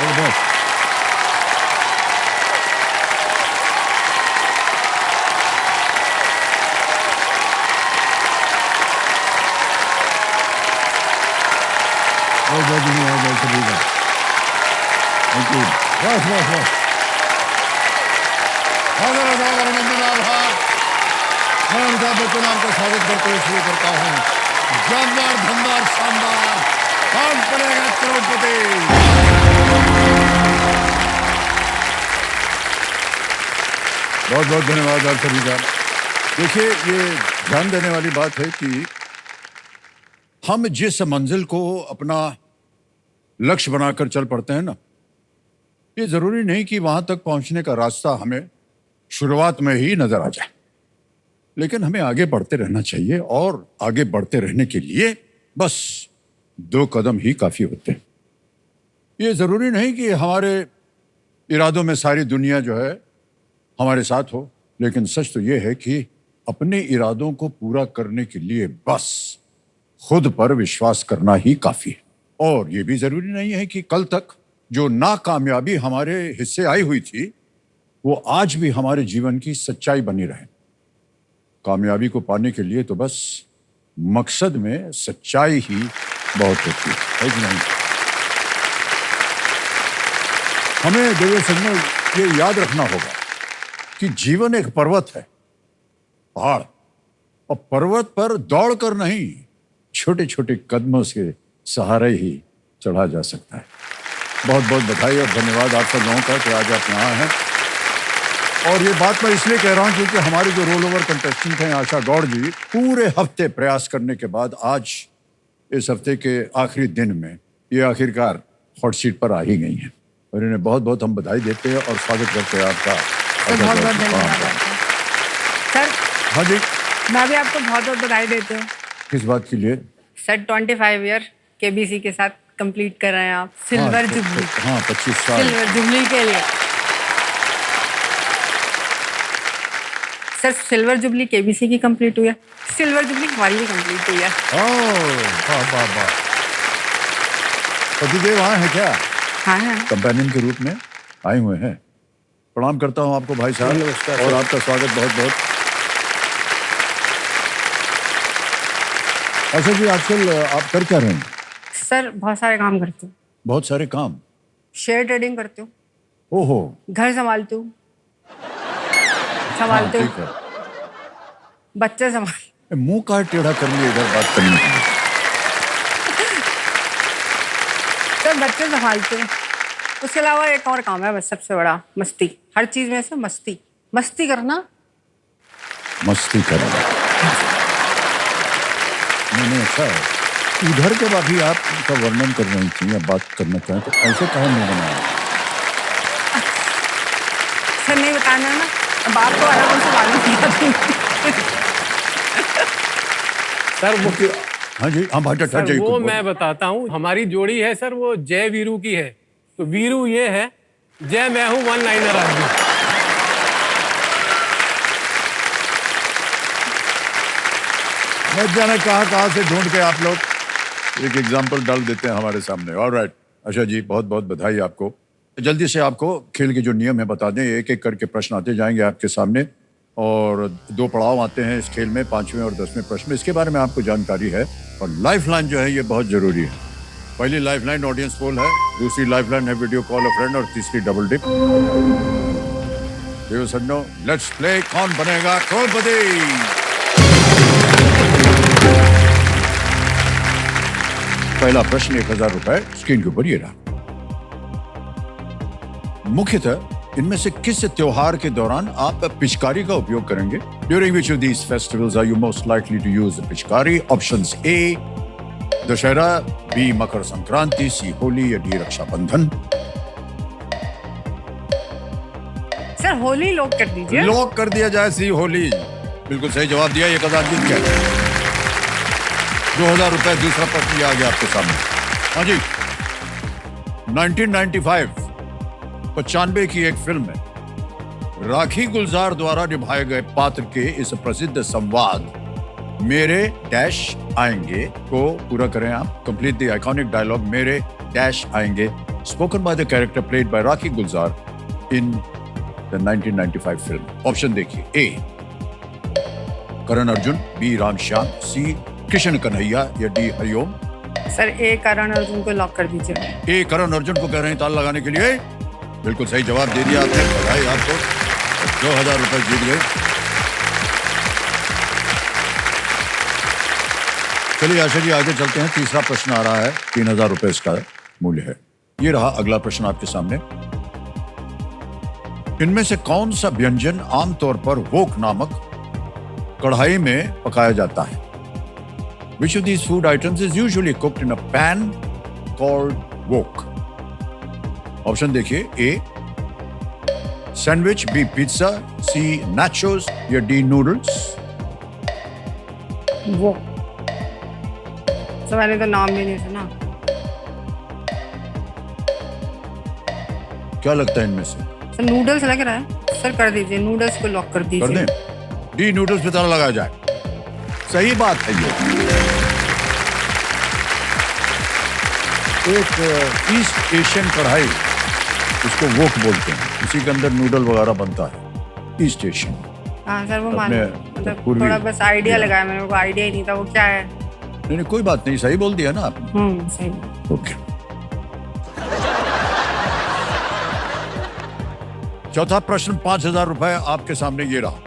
बहुत बहुत धन्यवाद भाई सभी का। Thank you. बस बस बस मैं अमिताभ बच्चन आपका स्वागत करते हुए शुरू करता हूँ। जानदार धनदार शानदार कौन बनेगा करोड़पति। बहुत बहुत धन्यवाद आप सभी का। देखिए, ये ध्यान देने वाली बात है कि हम जिस मंजिल को अपना लक्ष्य बनाकर चल पड़ते हैं ना, ये जरूरी नहीं कि वहां तक पहुंचने का रास्ता हमें शुरुआत में ही नजर आ जाए, लेकिन हमें आगे बढ़ते रहना चाहिए और आगे बढ़ते रहने के लिए बस 2 कदम ही काफी होते हैं। ये जरूरी नहीं कि हमारे इरादों में सारी दुनिया जो है हमारे साथ हो, लेकिन सच तो ये है कि अपने इरादों को पूरा करने के लिए बस खुद पर विश्वास करना ही काफी है। और ये भी जरूरी नहीं है कि कल तक जो नाकामयाबी हमारे हिस्से आई हुई थी वो आज भी हमारे जीवन की सच्चाई बनी रहे। कामयाबी को पाने के लिए तो बस मकसद में सच्चाई ही बहुत होती है कि नहीं? हमें देवर सज्जनों ये याद रखना होगा कि जीवन एक पर्वत है, पहाड़, और पर्वत पर दौड़कर नहीं, छोटे छोटे कदमों से सहारे ही चढ़ा जा सकता है। बहुत बहुत बधाई और धन्यवाद आप सब लोगों का कि आज आप यहाँ हैं। और ये बात मैं इसलिए कह रहा हूँ क्योंकि हमारे जो रोल ओवर कंटेस्टेंट हैं आशा गौड़ जी, पूरे हफ्ते प्रयास करने के बाद आज इस हफ्ते के आखिरी दिन में ये आखिरकार हॉट सीट पर आ ही गई हैं, और इन्हें बहुत बहुत हम बधाई देते हैं और स्वागत करते हैं आपका। बहुत बहुत धन्यवाद सर। हाँ जी, मैं भी आपको बहुत बहुत बधाई देती हूँ। किस बात के लिए? सर 25 ईयर केबीसी के साथ कंप्लीट कर रहे हैं आप, सिल्वर जुबली। हाँ, 25 साल सिल्वर जुबली के लिए सर, सिल्वर जुबली केबीसी की कंप्लीट हुई है, सिल्वर जुबली हमारी भी कंप्लीट हुई है। वाह वाह वाह। पतिदेव वहाँ है क्या? हाँ है, कंपेनियन के रूप में आए हुए हैं। प्रणाम करता हूँ आपको भाई साहब, और आपका स्वागत बहुत बहुत। अच्छा जी, आजकल आप कर क्या रहे हैं? सर बहुत सारे काम करती हूँ। बहुत सारे काम? शेयर ट्रेडिंग करती हूँ, ओहो, घर संभालती हूँ, हाँ, ठीक है। बच्चे संभाल। मुंह का टेढ़ा कर लिए इधर बात करनी है। सर बच्चे संभालते हैं। उसके अलावा एक और काम है बस, सबसे बड़ा मस्ती। हर चीज में से मस्ती, मस्ती करना। मस्ती करना नहीं अच्छा है। उधर जब अभी आप उनका वर्णन कर रही थी या बात करना चाहें तो ऐसे कहा नहीं बनाया? सर नहीं बताना ना, अब आपको अलग उनसे मालूम। सर वो हाँ जी, हाँ भाई सर वो मैं बताता हूँ। हमारी जोड़ी है सर, वो जय वीरू की है। तो वीरू ये है, जय मैं हूँ वन लाइनर आदमी। मैं जाने कहाँ से ढूंढ के आप लोग एक एग्जाम्पल डाल देते हैं हमारे सामने। ऑलराइट, अच्छा जी, बहुत बहुत बधाई आपको। जल्दी से आपको खेल के जो नियम है बता दें। एक एक करके प्रश्न आते जाएंगे आपके सामने, और 2 पड़ाव आते हैं इस खेल में, 5वें और 10वें प्रश्न में। इसके बारे में आपको जानकारी है। और लाइफ लाइन जो है ये बहुत जरूरी है। पहली लाइफ लाइन ऑडियंस पोल है, दूसरी लाइफ लाइन है वीडियो कॉल अ फ्रेंड, और तीसरी डबल डिप। लेट्स प्ले कौन बनेगा करोड़पति। पहला प्रश्न 1000 रुपए स्क्रीन के ऊपर ये रहा। मुख्यतः इनमें से किस त्योहार के दौरान आप पिचकारी का उपयोग करेंगे? During which of these festivals are you most likely to use pichkari? Options A Dussehra, B Makar Sankranti, C Holi, या D Rakshabandhan. Sir Holi lock कर दीजिए। लॉक कर दिया जाए, सी होली। बिल्कुल सही जवाब दिया। 1000 जीत गए। 2000 रुपए दूसरा प्रश्न आ गया आपके सामने। हाँ जी, 1995 की एक फिल्म है। राखी गुलजार द्वारा निभाए गए पात्र के इस प्रसिद्ध संवाद मेरे डैश आएंगे को पूरा करें आप। कंप्लीट द आइकॉनिक डायलॉग मेरे डैश आएंगे spoken by the character played by Rakhi Gulzar in the 1995 film? Option देखिए, ए करण अर्जुन, बी रामश्याम, सी कृष्ण कन्हैया या डी हरिओम। सर ए करण अर्जुन को लॉक कर दीजिए। ए करण अर्जुन को कह रहे हैं ताल लगाने के लिए। बिल्कुल सही जवाब दे दिया आपने, बधाई आपको, 2000 रुपए जीत गए। चलिए आशा जी आगे चलते हैं। तीसरा प्रश्न आ रहा है, 3000 रुपए इसका मूल्य है। ये रहा अगला प्रश्न आपके सामने। इनमें से कौन सा व्यंजन आमतौर पर वोक नामक कढ़ाई में पकाया जाता है? Which of these food items is usually cooked in a pan called wok? Option देखिए, A sandwich, B pizza, C nachos या डी नूडल्स। वो सर मैंने तो नाम भी नहीं सुना। क्या लगता है इनमें से? सर नूडल्स लग रहा है। सर कर दीजिए, नूडल्स को लॉक कर कर दीजिए। दें? डी नूडल्स पे ताला लगाया जाए। सही बात है ये। एक ईस्ट एशियन कढ़ाई, इसको वोक बोलते हैं, उसी के अंदर नूडल वगैरह बनता है। East Asian. हाँ सर वो अपने मतलब पूर्वी- थोड़ा बस आइडिया लगाया मैंने, को आइडिया ही नहीं था वो क्या है। नहीं नहीं कोई बात नहीं, सही बोल दिया ना आपने। सही। ओके। चौथा प्रश्न, 5000 रुपए आपके सामने ये रहा।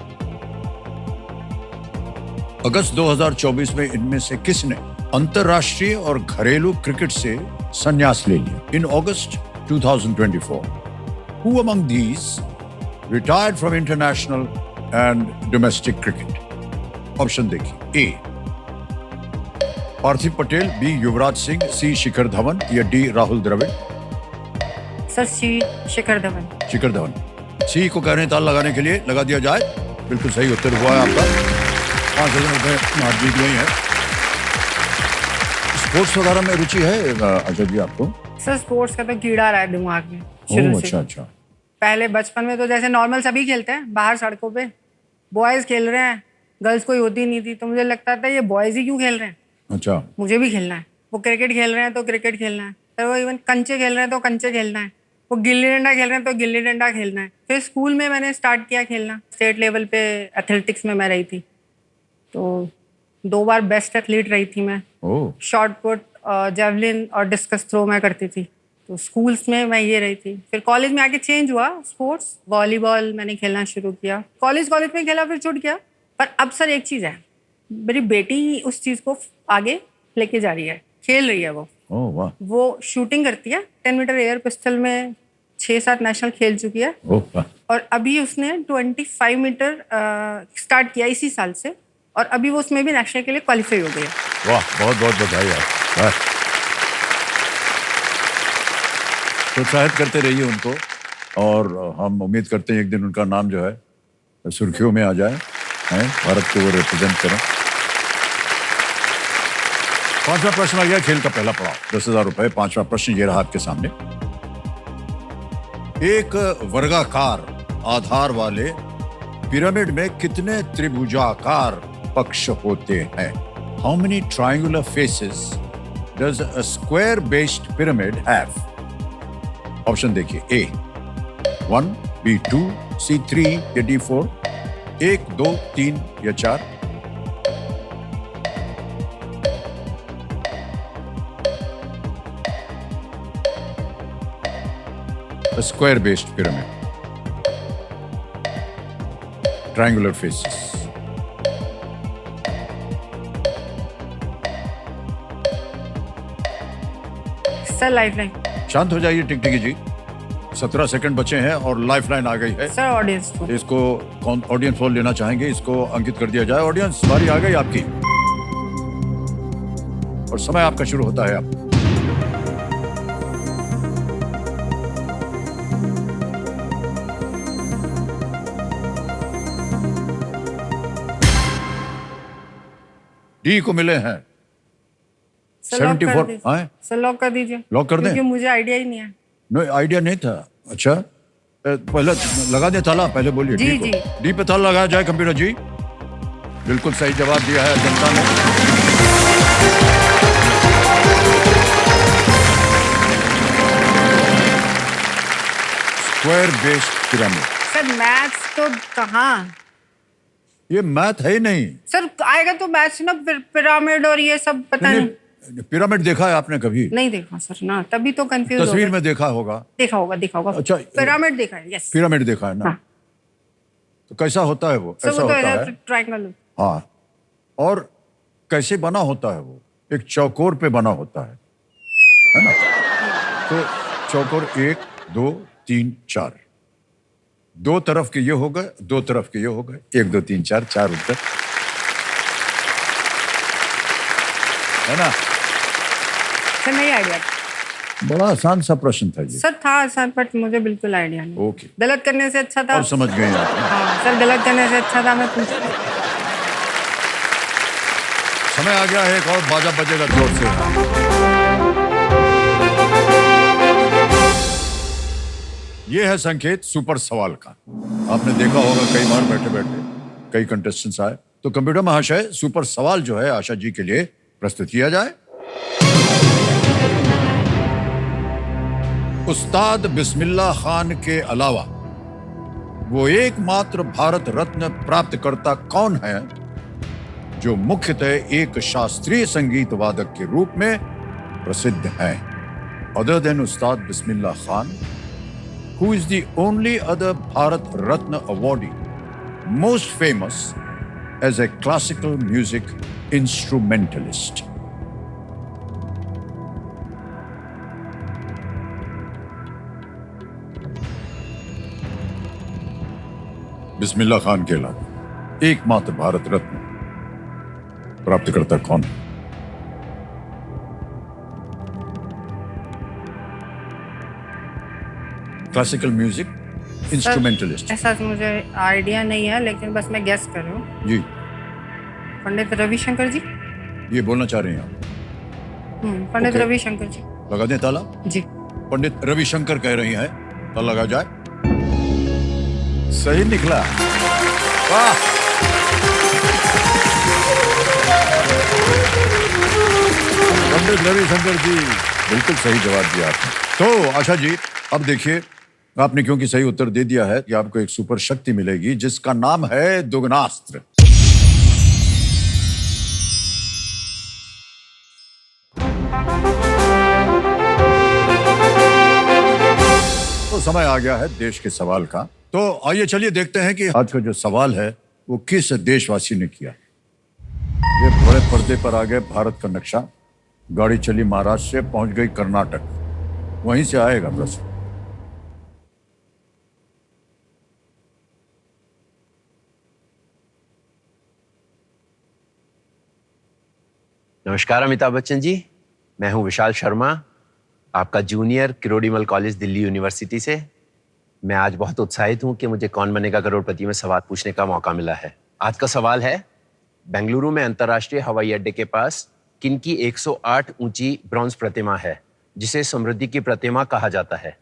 अगस्त 2024 में इनमें से किसने अंतरराष्ट्रीय और घरेलू क्रिकेट से संन्यास ले लिया? इन अगस्त 2024, who among these retired from international and domestic cricket? Option देखिए, ए पार्थिव पटेल, बी युवराज सिंह, सी शिखर धवन या डी राहुल द्रविड़। सर सी शिखर धवन। शिखर धवन। सी को कह रहे हैं ताल लगाने के लिए, लगा दिया जाए। बिल्कुल सही उत्तर हुआ है आपका, 5000 रुपए आप जीत गई हैं। स्पोर्ट्स वगैरह में रुचि है अजय जी आपको? सर स्पोर्ट्स का तो कीड़ा रहा है दिमाग में शुरू ओह से। अच्छा अच्छा। पहले बचपन में तो जैसे नॉर्मल सभी खेलते हैं बाहर सड़कों पे, बॉयज खेल रहे हैं, गर्ल्स कोई होती नहीं थी, तो मुझे लगता था ये बॉयज ही क्यों खेल रहे हैं, अच्छा मुझे भी खेलना है। वो क्रिकेट खेल रहे हैं तो क्रिकेट खेलना है, फिर वो इवन कंचे खेल रहे हैं तो कंचे खेलना है, वो गिल्ली डंडा खेल रहे हैं तो गिल्ली डंडा खेलना है। फिर स्कूल में मैंने स्टार्ट किया खेलना, स्टेट लेवल पे एथलेटिक्स में मैं रही थी, तो 2 बार बेस्ट एथलीट रही थी मैं। ओह शॉर्ट पुट, जेवलिन और डिस्कस थ्रो मैं करती थी, तो स्कूल्स में मैं ये रही थी। फिर कॉलेज में आके चेंज हुआ, स्पोर्ट्स वॉलीबॉल मैंने खेलना शुरू किया, कॉलेज में खेला, फिर छूट गया। पर अब सर एक चीज़ है, मेरी बेटी उस चीज़ को आगे लेके जा रही है, खेल रही है वो। ओह वाह। वो शूटिंग करती है, 10 मीटर एयर पिस्टल में 6-7 नेशनल खेल चुकी है, ओह वाह। और अभी उसने 25 मीटर स्टार्ट किया इसी साल से, और अभी वो उसमें भी नेशनल के लिए क्वालिफाई हो गई है। वाह बहुत बहुत बधाई आप। वाह। प्रोत्साहित करते रहिए उनको, और हम उम्मीद करते हैं एक दिन उनका नाम जो है सुर्खियों में आ जाए, हैं भारत को वो रिप्रेजेंट करें। 5वां प्रश्न आ गया, खेल का पहला पड़ाव, 10,000 रुपए। 5वां प्रश्न ये रहा आपके सामने। एक वर्गाकार आधार वाले पिरामिड में कितने त्रिभुजाकार पक्ष होते हैं? How many triangular faces does a square based pyramid have? Option देखिए, ए 1, बी 2, सी 3 या डी 4। 1, 2, 3 या 4। A square based pyramid, triangular faces. Sir lifeline. शांत हो जाइए टिकटिकी जी, 17 सेकंड बचे हैं और लाइफलाइन आ गई है। सर ऑडियंस को। इसको कौन ऑडियंस पोल लेना चाहेंगे? इसको अंकित कर दिया जाए। ऑडियंस बारी आ गई आपकी, और समय आपका शुरू होता है अब। डी को मिले हैं सर लॉक कर 74। दीजिए। हाँ? सर लॉक कर दीजिए। लॉक कर दें? क्योंकि मुझे आइडिया ही नहीं है। नहीं आइडिया नहीं था। अच्छा पहले लगा दे ताला, पहले बोलिए। जी, डी को जी। डी पे ताला लगाया जाए कंप्यूटर जी। बिल्कुल सही जवाब दिया है जनता ने। Square based pyramid. Sir maths तो कहाँ, ये मैथ है ही नहीं। सर आएगा तो मैथ्स ना, पिरामिड और ये सब पता नहीं। पिरामिड देखा है आपने कभी? नहीं देखा सर ना, तभी तो कंफ्यूज हो तस्वीर गए। में देखा होगा। देखा होगा। अच्छा, पिरामिड देखा है, यस। पिरामिड देखा है ना? हाँ। तो कैसा होता है वो? सर ऐसा वो तो होता ऐसा है। ट्रायंगल। हाँ, और कैसे बना होता है वो? एक चौकोर पे बना होता है ना? तो चौकोर 1 2 3 4, दो तरफ के ये हो गए, दो तरफ के ये हो गए, 1 2 3 4, 4 उत्तर है ना? सर नहीं आइडिया। बड़ा आसान सा प्रश्न था ये। सर था आसान, बट मुझे बिल्कुल आइडिया नहीं। ओके, गलत करने से अच्छा था। अब समझ गए आप। हाँ सर, गलत करने से अच्छा था मैं पूछ। समय आ गया है, एक और बाजा बजेगा जोर से। ये है संकेत सुपर सवाल का। आपने देखा होगा कई बार बैठे बैठे कई कंटेस्टेंट्स आए। तो कंप्यूटर महाशय, सुपर सवाल जो है आशा जी के लिए प्रस्तुत किया जाए। उस्ताद बिस्मिल्लाह खान के अलावा वो एकमात्र भारत रत्न प्राप्तकर्ता कौन है जो मुख्यतः एक शास्त्रीय संगीत वादक के रूप में प्रसिद्ध हैं? Other than Ustad Bismillah Khan, who is the only other Bharat Ratna awardee, most famous as a classical music instrumentalist? Bismillah Khan के अलावा एकमात्र भारत रत्न प्राप्तकर्ता कौन है? Classical music instrumentalist. ऐसा तो मुझे आइडिया नहीं है, लेकिन बस मैं गेस कर रही हूँ। जी, पंडित रविशंकर जी। ये बोलना चाह रही हैं आप? पंडित Okay. रविशंकर जी। लगा दें ताला? जी। पंडित रविशंकर कह रही हैं, ताला लगा जाए। सही निकला, वाह। पंडित रविशंकर जी, बिल्कुल सही जवाब दिया आपने। तो आशा जी, अब देखिए, आपने क्योंकि सही उत्तर दे दिया है कि आपको एक सुपर शक्ति मिलेगी जिसका नाम है दुगनास्त्र। तो समय आ गया है देश के सवाल का। तो आइए चलिए देखते हैं कि आज का जो सवाल है वो किस देशवासी ने किया। ये बड़े पर्दे पर आ गए भारत का नक्शा। गाड़ी चली महाराष्ट्र से, पहुंच गई कर्नाटक, वहीं से आएगा प्रश्न। नमस्कार अमिताभ बच्चन जी, मैं हूं विशाल शर्मा, आपका junior Kirorimal College Delhi University से। मैं आज बहुत उत्साहित हूं कि मुझे कौन बनेगा करोड़पति में सवाल पूछने का मौका मिला है। आज का सवाल है, बेंगलुरु में अंतर्राष्ट्रीय हवाई अड्डे के पास किनकी 108 ऊंची ब्रॉन्ज प्रतिमा है जिसे समृद्धि की प्रतिमा कहा जाता है?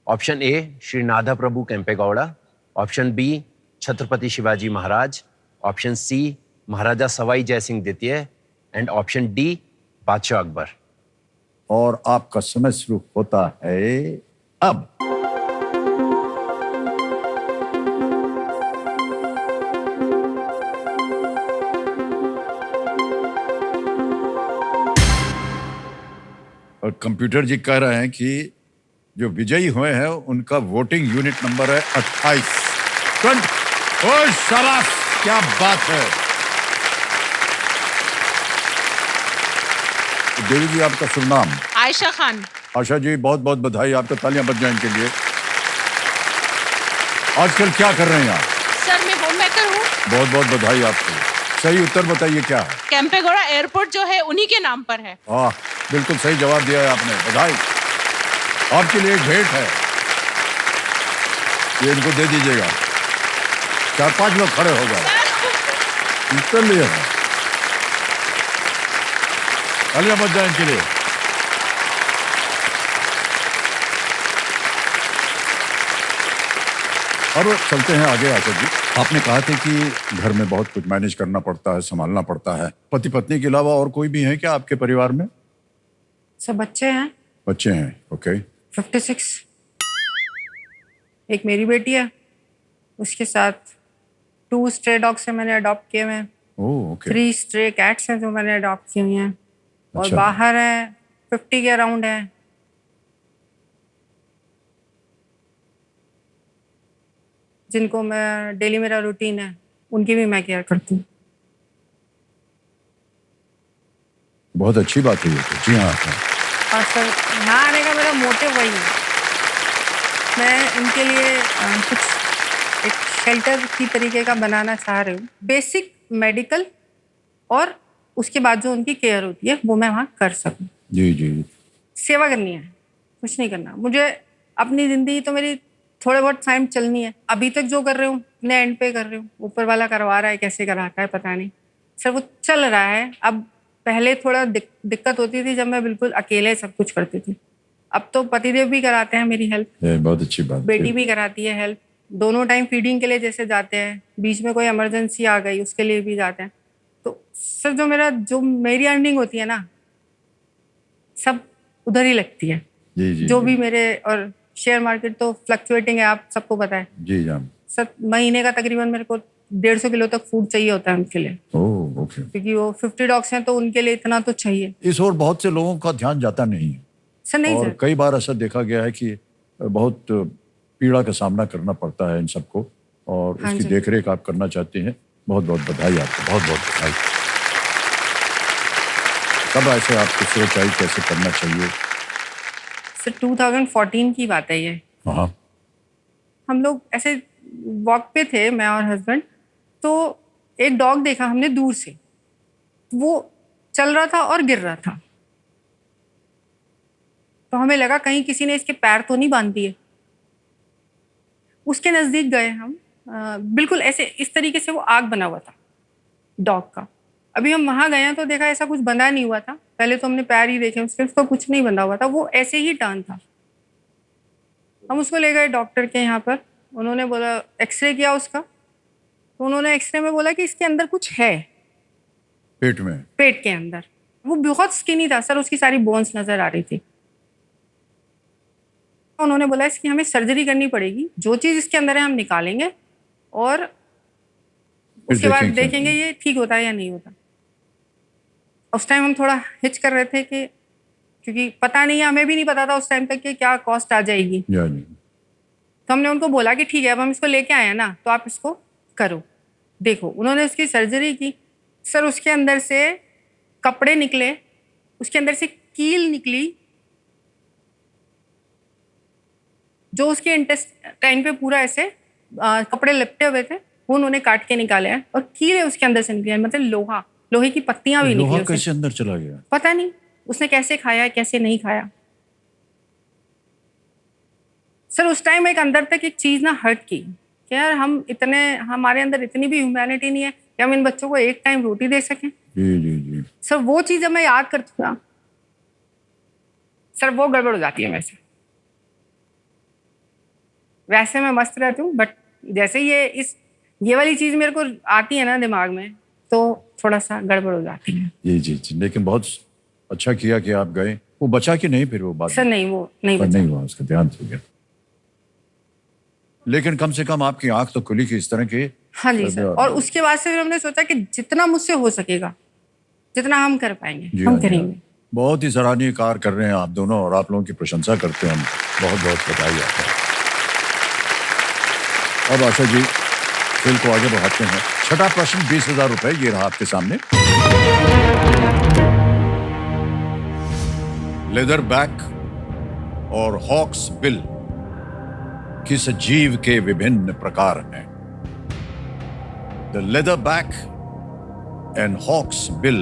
ऑप्शन ए श्री नाथा प्रभु Kempegowda, option B Chhatrapati Shivaji Maharaj, option C महाराजा सवाई जयसिंह द्वितीय एंड ऑप्शन डी बादशाह अकबर। और आपका समय शुरू होता है अब। और कंप्यूटर जी कह रहे हैं कि जो विजयी हुए हैं उनका वोटिंग यूनिट नंबर है 28। ओह शाबाश, क्या बात है। देवी जी, आपका शुभ नाम? आयशा खान। आशा जी, बहुत बहुत बधाई, आपको तालियां बज जाएं इनके लिए। आजकल क्या कर रहे हैं आप? सर मैं होम मेकर हूँ। बहुत बहुत बधाई आपको। सही उत्तर बताइए क्या है? केम्पेगौड़ा एयरपोर्ट जो है उन्हीं के नाम पर है। हाँ, बिल्कुल सही जवाब दिया है आपने, बधाई। आपके लिए एक भेंट है, ये इनको दे दीजिएगा। 4-5 लोग खड़े हो गए, उत्तर लिए हैं। तालियां बज जाएं इनके लिए। अब चलते हैं आगे। आशा जी, आपने कहा था कि घर में बहुत कुछ मैनेज करना पड़ता है, संभालना पड़ता है। पति पत्नी के अलावा और कोई भी है क्या आपके परिवार में? सब बच्चे हैं। बच्चे हैं, ओके। 56। एक मेरी बेटी है, उसके साथ 2 स्ट्रे डॉग्स हैं मैंने अडॉप्ट किए हुए हैं, ओह ओके 3 स्ट्रे कैट्स हैं जो मैंने अडॉप्ट किए हुए हैं, और अच्छा। बाहर हैं 50 के अराउंड हैं। जिनको मैं डेली मेरा रूटीन है उनकी भी मैं केयर करती हूँ। बहुत अच्छी बात है ये तो। जी हाँ हाँ। और सर यहाँ आने का मेरा मोटिव वही है, मैं इनके लिए कुछ एक शेल्टर की तरीके का बनाना चाह रही हूँ। बेसिक मेडिकल और उसके बाद जो उनकी केयर होती है वो मैं वहाँ कर सकूँ। जी जी सेवा करनी है, कुछ नहीं करना मुझे। अपनी ज़िंदगी तो मेरी थोड़े बहुत टाइम चलनी है। अभी तक जो कर रही हूँ अपने एंड पे कर रही हूँ, ऊपर वाला करवा रहा है, कैसे कराता है पता नहीं सर, वो चल रहा है। अब पहले थोड़ा दिक्कत होती थी जब मैं बिल्कुल अकेले सब कुछ करती थी। अब तो पतिदेव भी कराते हैं मेरी हेल्प, ये बहुत अच्छी बात बेटी है। भी कराती है हेल्प। दोनों टाइम फीडिंग के लिए जैसे जाते हैं, बीच में कोई इमरजेंसी आ गई उसके लिए भी जाते हैं। तो सर जो मेरी अर्निंग होती है ना, सब उधर ही लगती है। जी जी जो जी, भी मेरे, और शेयर मार्केट तो फ्लक्चुएटिंग है, आप सबको पता है जी जान। सर। महीने का तकरीबन मेरे को 150 किलो तक फूड चाहिए होता है उनके लिए, ओह ओके। क्योंकि वो 50 डॉग्स हैं तो उनके लिए इतना तो चाहिए। इस ओर बहुत से लोगों का ध्यान जाता नहीं है सर नहीं और सर, कई बार ऐसा देखा गया है कि बहुत पीड़ा का सामना करना पड़ता है इन सबको, और हाँ उसकी जी। देखरेख आप करना चाहते हैं। बहुत बहुत बधाई आपको, बहुत बहुत बधाई। कब ऐसे आपको सोच आई कैसे करना चाहिए? सर 2014 की बात है ये। हाँ हम लोग ऐसे वॉक पे थे मैं और हस्बैंड, तो एक डॉग देखा हमने दूर से, वो चल रहा था और गिर रहा था। तो हमें लगा कहीं किसी ने इसके पैर तो नहीं बांध दिए। उसके नजदीक गए हम, बिल्कुल ऐसे इस तरीके से वो आग बना हुआ था डॉग का। अभी हम वहां गए हैं तो देखा ऐसा कुछ बंधा नहीं हुआ था। पहले तो हमने पैर ही देखे उसके, उसका कुछ नहीं बंधा हुआ था, वो ऐसे ही टर्न था। हम उसको ले गए डॉक्टर के यहाँ पर, उन्होंने बोला, एक्सरे किया उसका, तो उन्होंने एक्सरे में बोला कि इसके अंदर कुछ है, पेट में। पेट के अंदर। वो बहुत स्किनी था सर, उसकी सारी बोन्स नजर आ रही थी। उन्होंने बोला इसकी हमें सर्जरी करनी पड़ेगी, जो चीज इसके अंदर है हम निकालेंगे और उसके बाद देखेंगे ये ठीक होता है या नहीं होता। उस टाइम हम थोड़ा हिच कर रहे थे कि, क्योंकि पता नहीं है, हमें भी नहीं पता था उस टाइम तक कि क्या कॉस्ट आ जाएगी। या नहीं। तो हमने उनको बोला कि ठीक है अब हम इसको लेके आए हैं ना, तो आप इसको करो, देखो। उन्होंने उसकी सर्जरी की सर, उसके अंदर से कपड़े निकले, उसके अंदर से कील निकली, जो उसके इंटेस्टाइन पे पूरा ऐसे कपड़े लिपटे हुए थे, वो उन्होंने काट के निकाले हैं, और कील है उसके अंदर से निकली है, मतलब लोहे की पत्तियां भी लोहा निकली। कैसे अंदर चला गया? पता नहीं उसने कैसे खाया कैसे नहीं खाया सर। उस टाइम एक अंदर तक एक चीज ना हर्ट की कि यार हमारे अंदर इतनी भी ह्यूमैनिटी नहीं है कि हम इन बच्चों को एक टाइम रोटी दे सकें। जी जी जी। सर वो चीज जब मैं याद करती हूँ ना सर, वो गड़बड़ हो जाती है मेरे से। वैसे मैं मस्त रहती हूँ, बट जैसे ये वाली चीज मेरे को आती है ना दिमाग में, तो थोड़ा सा गड़बड़ हो जाती है। जी जी जी। लेकिन बहुत अच्छा किया कि आप गए। वो बचा कि नहीं फिर वो बात? सर नहीं, वो नहीं पर बचा। नहीं हुआ, उसका ध्यान से गया। लेकिन कम से कम आपकी आंख तो खुली कि इस तरह के। हाँ जी सर। और उसके बाद से फिर हमने सोचा कि जितना मुझसे हो सकेगा, जितना हम कर पाएंगे जी हम हाँ, जी हाँ। करेंगे। बहुत ही सराहनीय कार्य कर रहे हैं आप दोनों, और आप लोगों की प्रशंसा करते हैं हम। बहुत बहुत बधाई आपको। अब आशा जी खेल को आगे बढ़ाते हैं। छठा प्रश्न 20,000 रुपए ये रहा आपके सामने। लेदर बैक और हॉक्स बिल किस जीव के विभिन्न प्रकार हैं? The leather back and hawks bill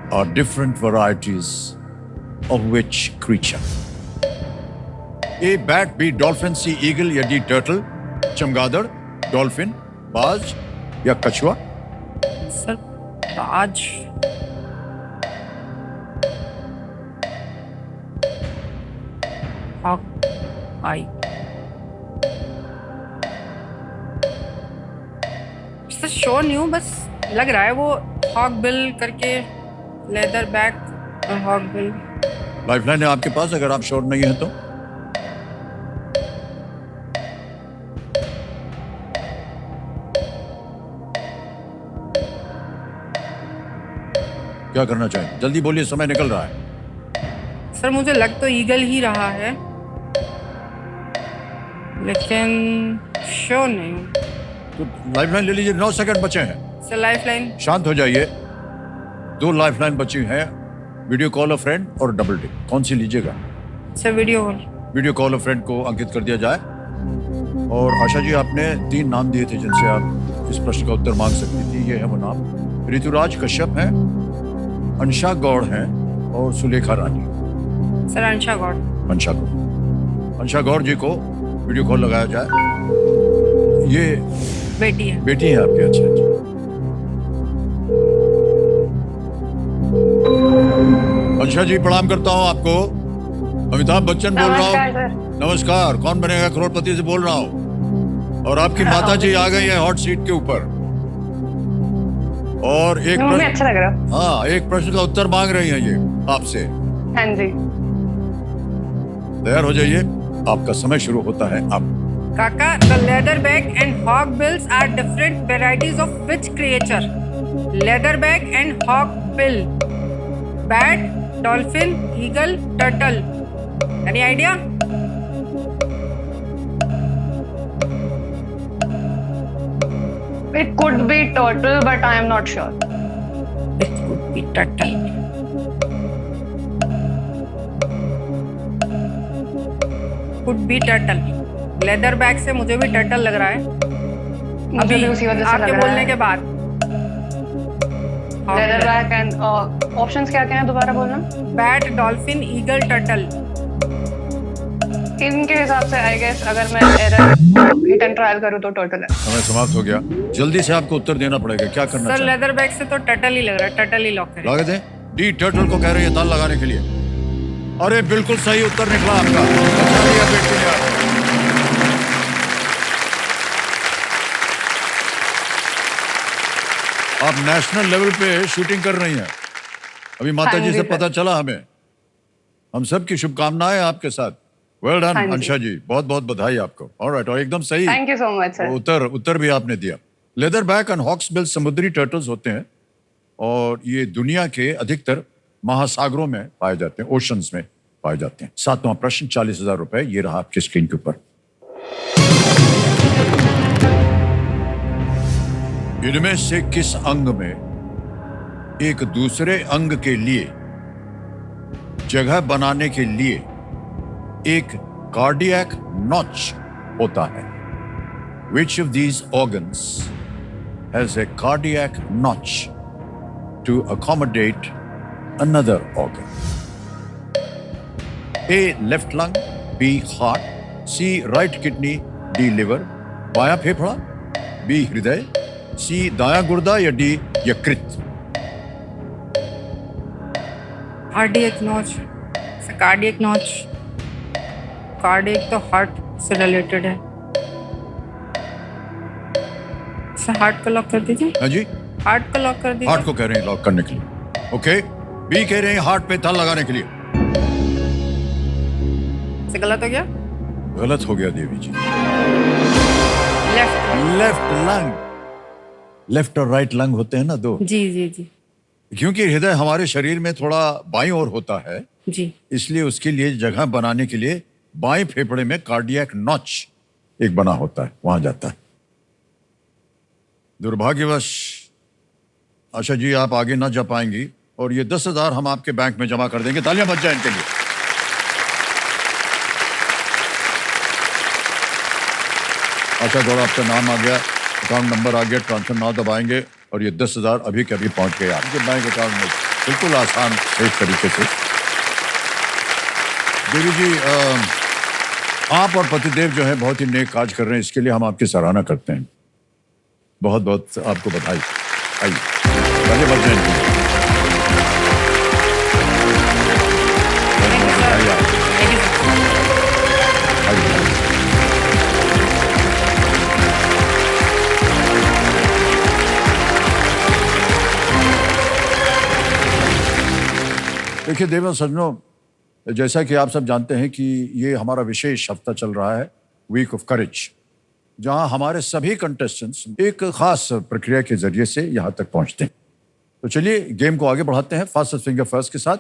are different varieties of which creature? A. Bat, B. Dolphin, C. Eagle या D. Turtle? चमगादड़, डॉल्फिन, बाज या कछुआ? सर आज आई सर श्योर नहीं हूँ, बस लग रहा है वो हॉक बिल करके, लेदर बैक और हॉक बिल। लाइफलाइन है आपके पास, अगर आप श्योर नहीं है तो। क्या करना चाहेंगे? जल्दी बोलिए, समय निकल रहा है। सर मुझे लग तो ईगल ही रहा है, लेकिन श्योर नहीं हूँ। तो लाइफलाइन ले लीजिए, 9 सेकंड बचे हैं। Sir life line. शांत हो जाइए। 2 लाइफलाइन बची हैं, वीडियो कॉल अ फ्रेंड और डबल टिक। कौन सी लीजिएगा? Sir video call. Video call a friend को अंकित कर दिया जाए। और आशा जी, आपने 3 नाम दिए थे जिनसे आप इस प्रश्न का उत्तर मांग सकती थी। ये है वो नाम, ऋतुराज कश्यप हैं, अंशा गौड़ हैं और सुलेखा रानी। सर अंशा गौड़। अंशा गौड़ जी को वीडियो कॉल लगाया जाए। ये बेटी है। बेटी है आपकी? अच्छा अच्छा। अंशा जी, प्रणाम करता हूँ आपको। अमिताभ बच्चन बोल रहा हूँ। नमस्कार। कौन बनेगा करोड़पति से बोल रहा हूँ। और आपकी माता जी आ गई है हॉट सीट के ऊपर और एक मुझे अच्छा लग रहा। हाँ, एक प्रश्न का उत्तर मांग रही हैं ये आपसे। हाँ जी। तैयार हो जाइए, आपका समय शुरू होता है अब। काका, the leatherback and hawkbills are different varieties of which creature? Leatherback and hawkbill. Bat, dolphin, eagle, turtle. Any idea? It could be turtle, but I am not sure. It could be turtle. Could be turtle. Leatherback से मुझे भी turtle लग रहा है। मुझे भी उसी वजह से आपके लग रहा बोलने है। के बाद। Leatherback and options क्या क्या हैं दोबारा बोलना? Bat, dolphin, eagle, turtle. इनके हिसाब से आई गेस अगर मैं एरर हिट एंड ट्रायल करूँ तो टर्टल है। समय समाप्त हो गया। जल्दी से आपको उत्तर देना पड़ेगा। क्या करना सर चाहिए? लेदरबैक से तो टर्टल ही लग रहा है। टर्टल ही लॉक करें। लगा दें। डी टर्टल को कह रही है ताल लगाने के लिए। अरे बिल्कुल सही उत्तर निकला आपका। बचा लिया बेटी ने आपको। आप नेशनल लेवल पे शूटिंग कर रही हैं। अभी माता हाँ जी जी से सर। पता चला हमें। हम सब की शुभकामनाएं आपके साथ। वेल डन हाँ जी। अंशा जी, बहुत बहुत बधाई आपको। ऑलराइट, और एकदम सही thank you so much sir. उत्तर भी आपने दिया। लेदरबैक एंड हॉक्सबिल समुद्री टर्टल्स होते हैं और ये दुनिया के अधिकतर महासागरों में पाए जाते हैं, ओशंस में पाए जाते हैं। 7वां प्रश्न, 40,000 रुपए, ये रहा आपकी स्क्रीन के ऊपर। इनमें से किस अंग में एक दूसरे अंग के लिए जगह बनाने के लिए एक कार्डियक नॉच होता है? Which of these organs has a cardiac notch to accommodate another organ? A. Left lung, B. Heart, C. Right kidney, D. Liver, बायां फेफड़ा, B. हृदय, C. दायां गुर्दा या D. यकृत? Cardiac notch. Cardiac notch. Cardiac तो हार्ट से related है। सर हार्ट को लॉक कर दीजिए। हाँ जी, हार्ट को लॉक कर दीजिए। हार्ट को कह रहे हैं लॉक करने के लिए। ओके, बी कह रहे हैं हार्ट पे ताल लगाने के लिए। से गलत हो गया। गलत हो गया देवी जी। लेफ्ट। Left lung. लेफ्ट और राइट लंग होते हैं ना 2। जी जी जी क्योंकि हृदय हमारे शरीर में थोड़ा बाईं ओर होता है, जी। इसलिए उसके लिए जगह बनाने के लिए बाएं फेफड़े में कार्डियक नॉच एक बना होता है, वहां जाता है। दुर्भाग्यवश आशा जी आप आगे ना जा पाएंगी और ये 10,000 हम आपके बैंक में जमा कर देंगे। तालियां बज जाए इनके लिए। आशा गौड़, आपका नाम आ गया, अकाउंट नंबर आ गया, ट्रांसफर नाउ दबाएंगे और ये 10,000 अभी के अभी पहुंच गए आपके बैंक अकाउंट में, बिल्कुल आसान एक तरीके से। देवी जी, आप और पतिदेव जो है बहुत ही नेक काज कर रहे हैं, इसके लिए हम आपकी सराहना करते हैं। बहुत बहुत आपको बधाई। आइए आगे बढ़ जाए। Thank you sir. Thank you sir. देखिए देवा सज्जनों, जैसा कि आप सब जानते हैं कि ये हमारा विशेष हफ्ता चल रहा है, वीक ऑफ करेज, जहां हमारे सभी कंटेस्टेंट्स एक खास प्रक्रिया के जरिए से यहां तक पहुंचते हैं। तो तो चलिए गेम को आगे बढ़ाते हैं फास्टेस्ट फिंगर फर्स्ट के साथ।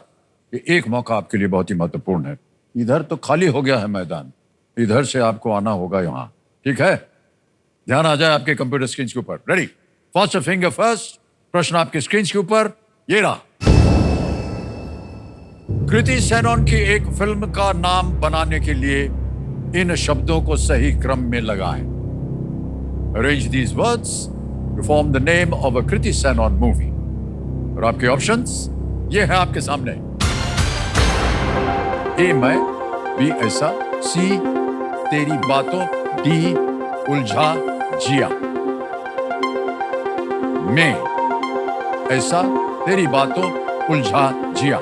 ये एक मौका आपके लिए बहुत ही महत्वपूर्ण है। इधर तो खाली हो गया है मैदान, इधर से आपको आना होगा यहाँ, ठीक है? ध्यान आ जाए आपके कंप्यूटर स्क्रीन के ऊपर। रेडी? फास्टेस्ट फिंगर फर्स्ट, प्रश्न आपके स्क्रीन के ऊपर ये रहा। कृति सेनन की एक फिल्म का नाम बनाने के लिए इन शब्दों को सही क्रम में लगाएं। Arrange these words to form the name of a Kriti Sanon movie. और आपके ऑप्शंस ये है आपके सामने। ए मैं, बी ऐसा, सी तेरी बातों, डी उलझा जिया। मैं ऐसा तेरी बातों उलझा जिया।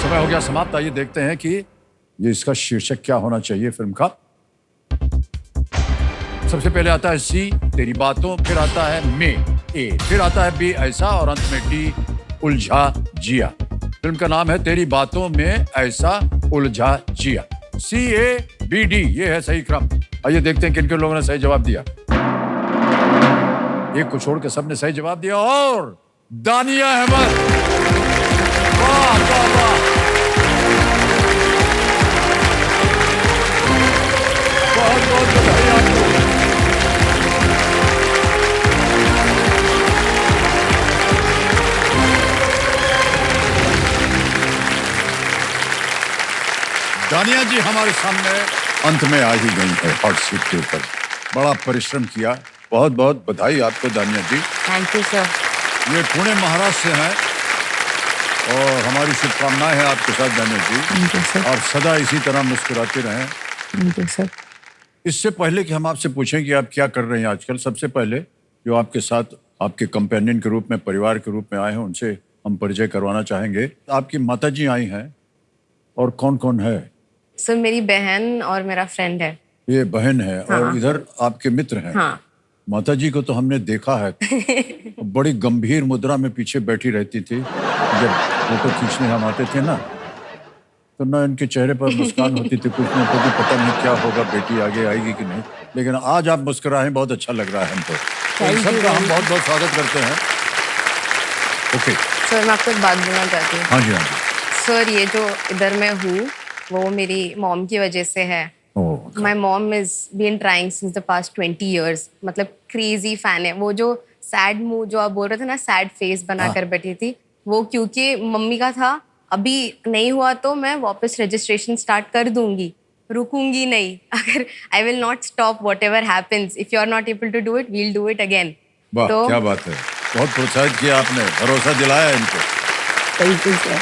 समय हो गया समाप्त। आइए देखते हैं कि ये इसका शीर्षक क्या होना चाहिए फिल्म का। सबसे पहले आता है सी तेरी बातों, फिर आता है मे, ए, फिर आता है बी ऐसा और अंत में डी उलझा जिया। फिल्म का नाम है तेरी बातों में ऐसा उलझा जिया। सी ए बी डी, ये है सही क्रम। आइए देखते हैं किन किन लोगों ने सही जवाब दिया। एक को छोड़ के सबने सही जवाब दिया और दानिया अहमद, वाह वाह वाह, बहुत बहुत बधाई आपको। दानिया जी हमारे सामने अंत में आ ही गई है हॉट सीट के ऊपर। बड़ा परिश्रम किया, बहुत बहुत बधाई आपको दानिया जी। Thank you sir. ये पुणे महाराष्ट्र से हैं और हमारी शुभकामनाएं हैं आपके साथ दानिया जी। Thank you sir. और सदा इसी तरह मुस्कुराते रहें। Thank you sir. इससे पहले कि हम आपसे पूछें कि आप क्या कर रहे हैं आजकल, सबसे पहले जो आपके साथ आपके कंपेनियन के रूप में, परिवार के रूप में आए हैं, उनसे हम परिचय करवाना चाहेंगे। आपकी माताजी आई हैं और कौन कौन है? सर मेरी बहन और मेरा फ्रेंड है। ये बहन है हाँ। और इधर आपके मित्र हैं। हाँ। माताजी को तो हमने देखा है, बड़ी गंभीर मुद्रा में पीछे बैठी रहती थी जब फोटो खींचने हम आते थे ना, तो ना इनके चेहरे पर मुस्कान होती थी, कुछ नहीं होती, पता नहीं क्या होगा, बेटी आगे आएगी कि नहीं। लेकिन आज आप मुस्कुराए, बहुत अच्छा लग रहा है हमको। तो इन सबका हम बहुत बहुत स्वागत करते हैं। ओके सर मैं आपको एक बात बोलना चाहती हूँ। हाँ जी हाँ जी। सर ये जो इधर मैं हूँ वो मेरी मॉम की वजह से है। Oh, my mom is been trying since the past 20 years। मतलब क्रेजी फैन है। वो जो सैड मुंह जो आप बोल रहे थे ना, सैड फेस बना कर बैठी थी, वो क्योंकि मम्मी का था। अभी नहीं हुआ तो मैं वापस रजिस्ट्रेशन स्टार्ट कर दूंगी, रुकूंगी नहीं। अगर I will not stop whatever happens. If you are not able to do it, we'll do it again. वाह क्या बात है, बहुत प्रोत्साहित किया आपने, भरोसा दिलाया इनको। Thank you sir.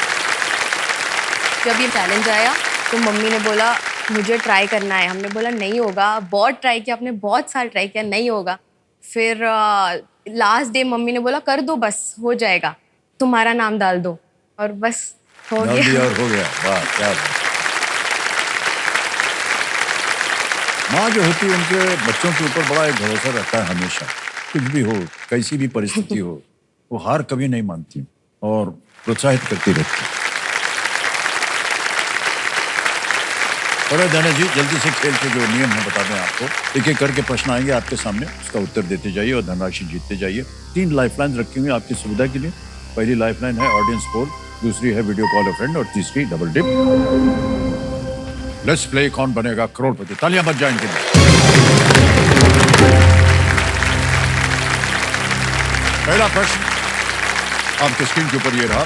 जब ये चैलेंज आया तो मम्मी ने बोला मुझे ट्राई करना है। हमने बोला नहीं होगा, बहुत ट्राई किया, आपने बहुत साल ट्राई किया, नहीं होगा। फिर लास्ट डे मम्मी ने बोला कर दो, बस हो जाएगा, तुम्हारा नाम डाल दो, और बस हो डाल दिया गया। और हो गया। वाह क्या बात। माँ जो होती है उनके बच्चों के ऊपर बड़ा एक भरोसा रहता है हमेशा। कुछ भी हो, कैसी भी परिस्थिति हो, वो हार कभी नहीं मानती और प्रोत्साहित करती रहती है। अरे दाना जी जल्दी से खेल के जो नियम है बता दें आपको। एक एक करके प्रश्न आएंगे आपके सामने, उसका उत्तर देते जाइए और धनराशि जीतते जाइए। 3 लाइफलाइन रखी हुई आपकी सुविधा के लिए। पहली लाइफलाइन है ऑडियंस पोल, दूसरी है वीडियो कॉल अ फ्रेंड और तीसरी डबल डिप। लेट्स प्ले कौन बनेगा करोड़पति। तालियां बज जाएं इनके लिए। पहला प्रश्न आपके स्क्रीन के ऊपर ये रहा।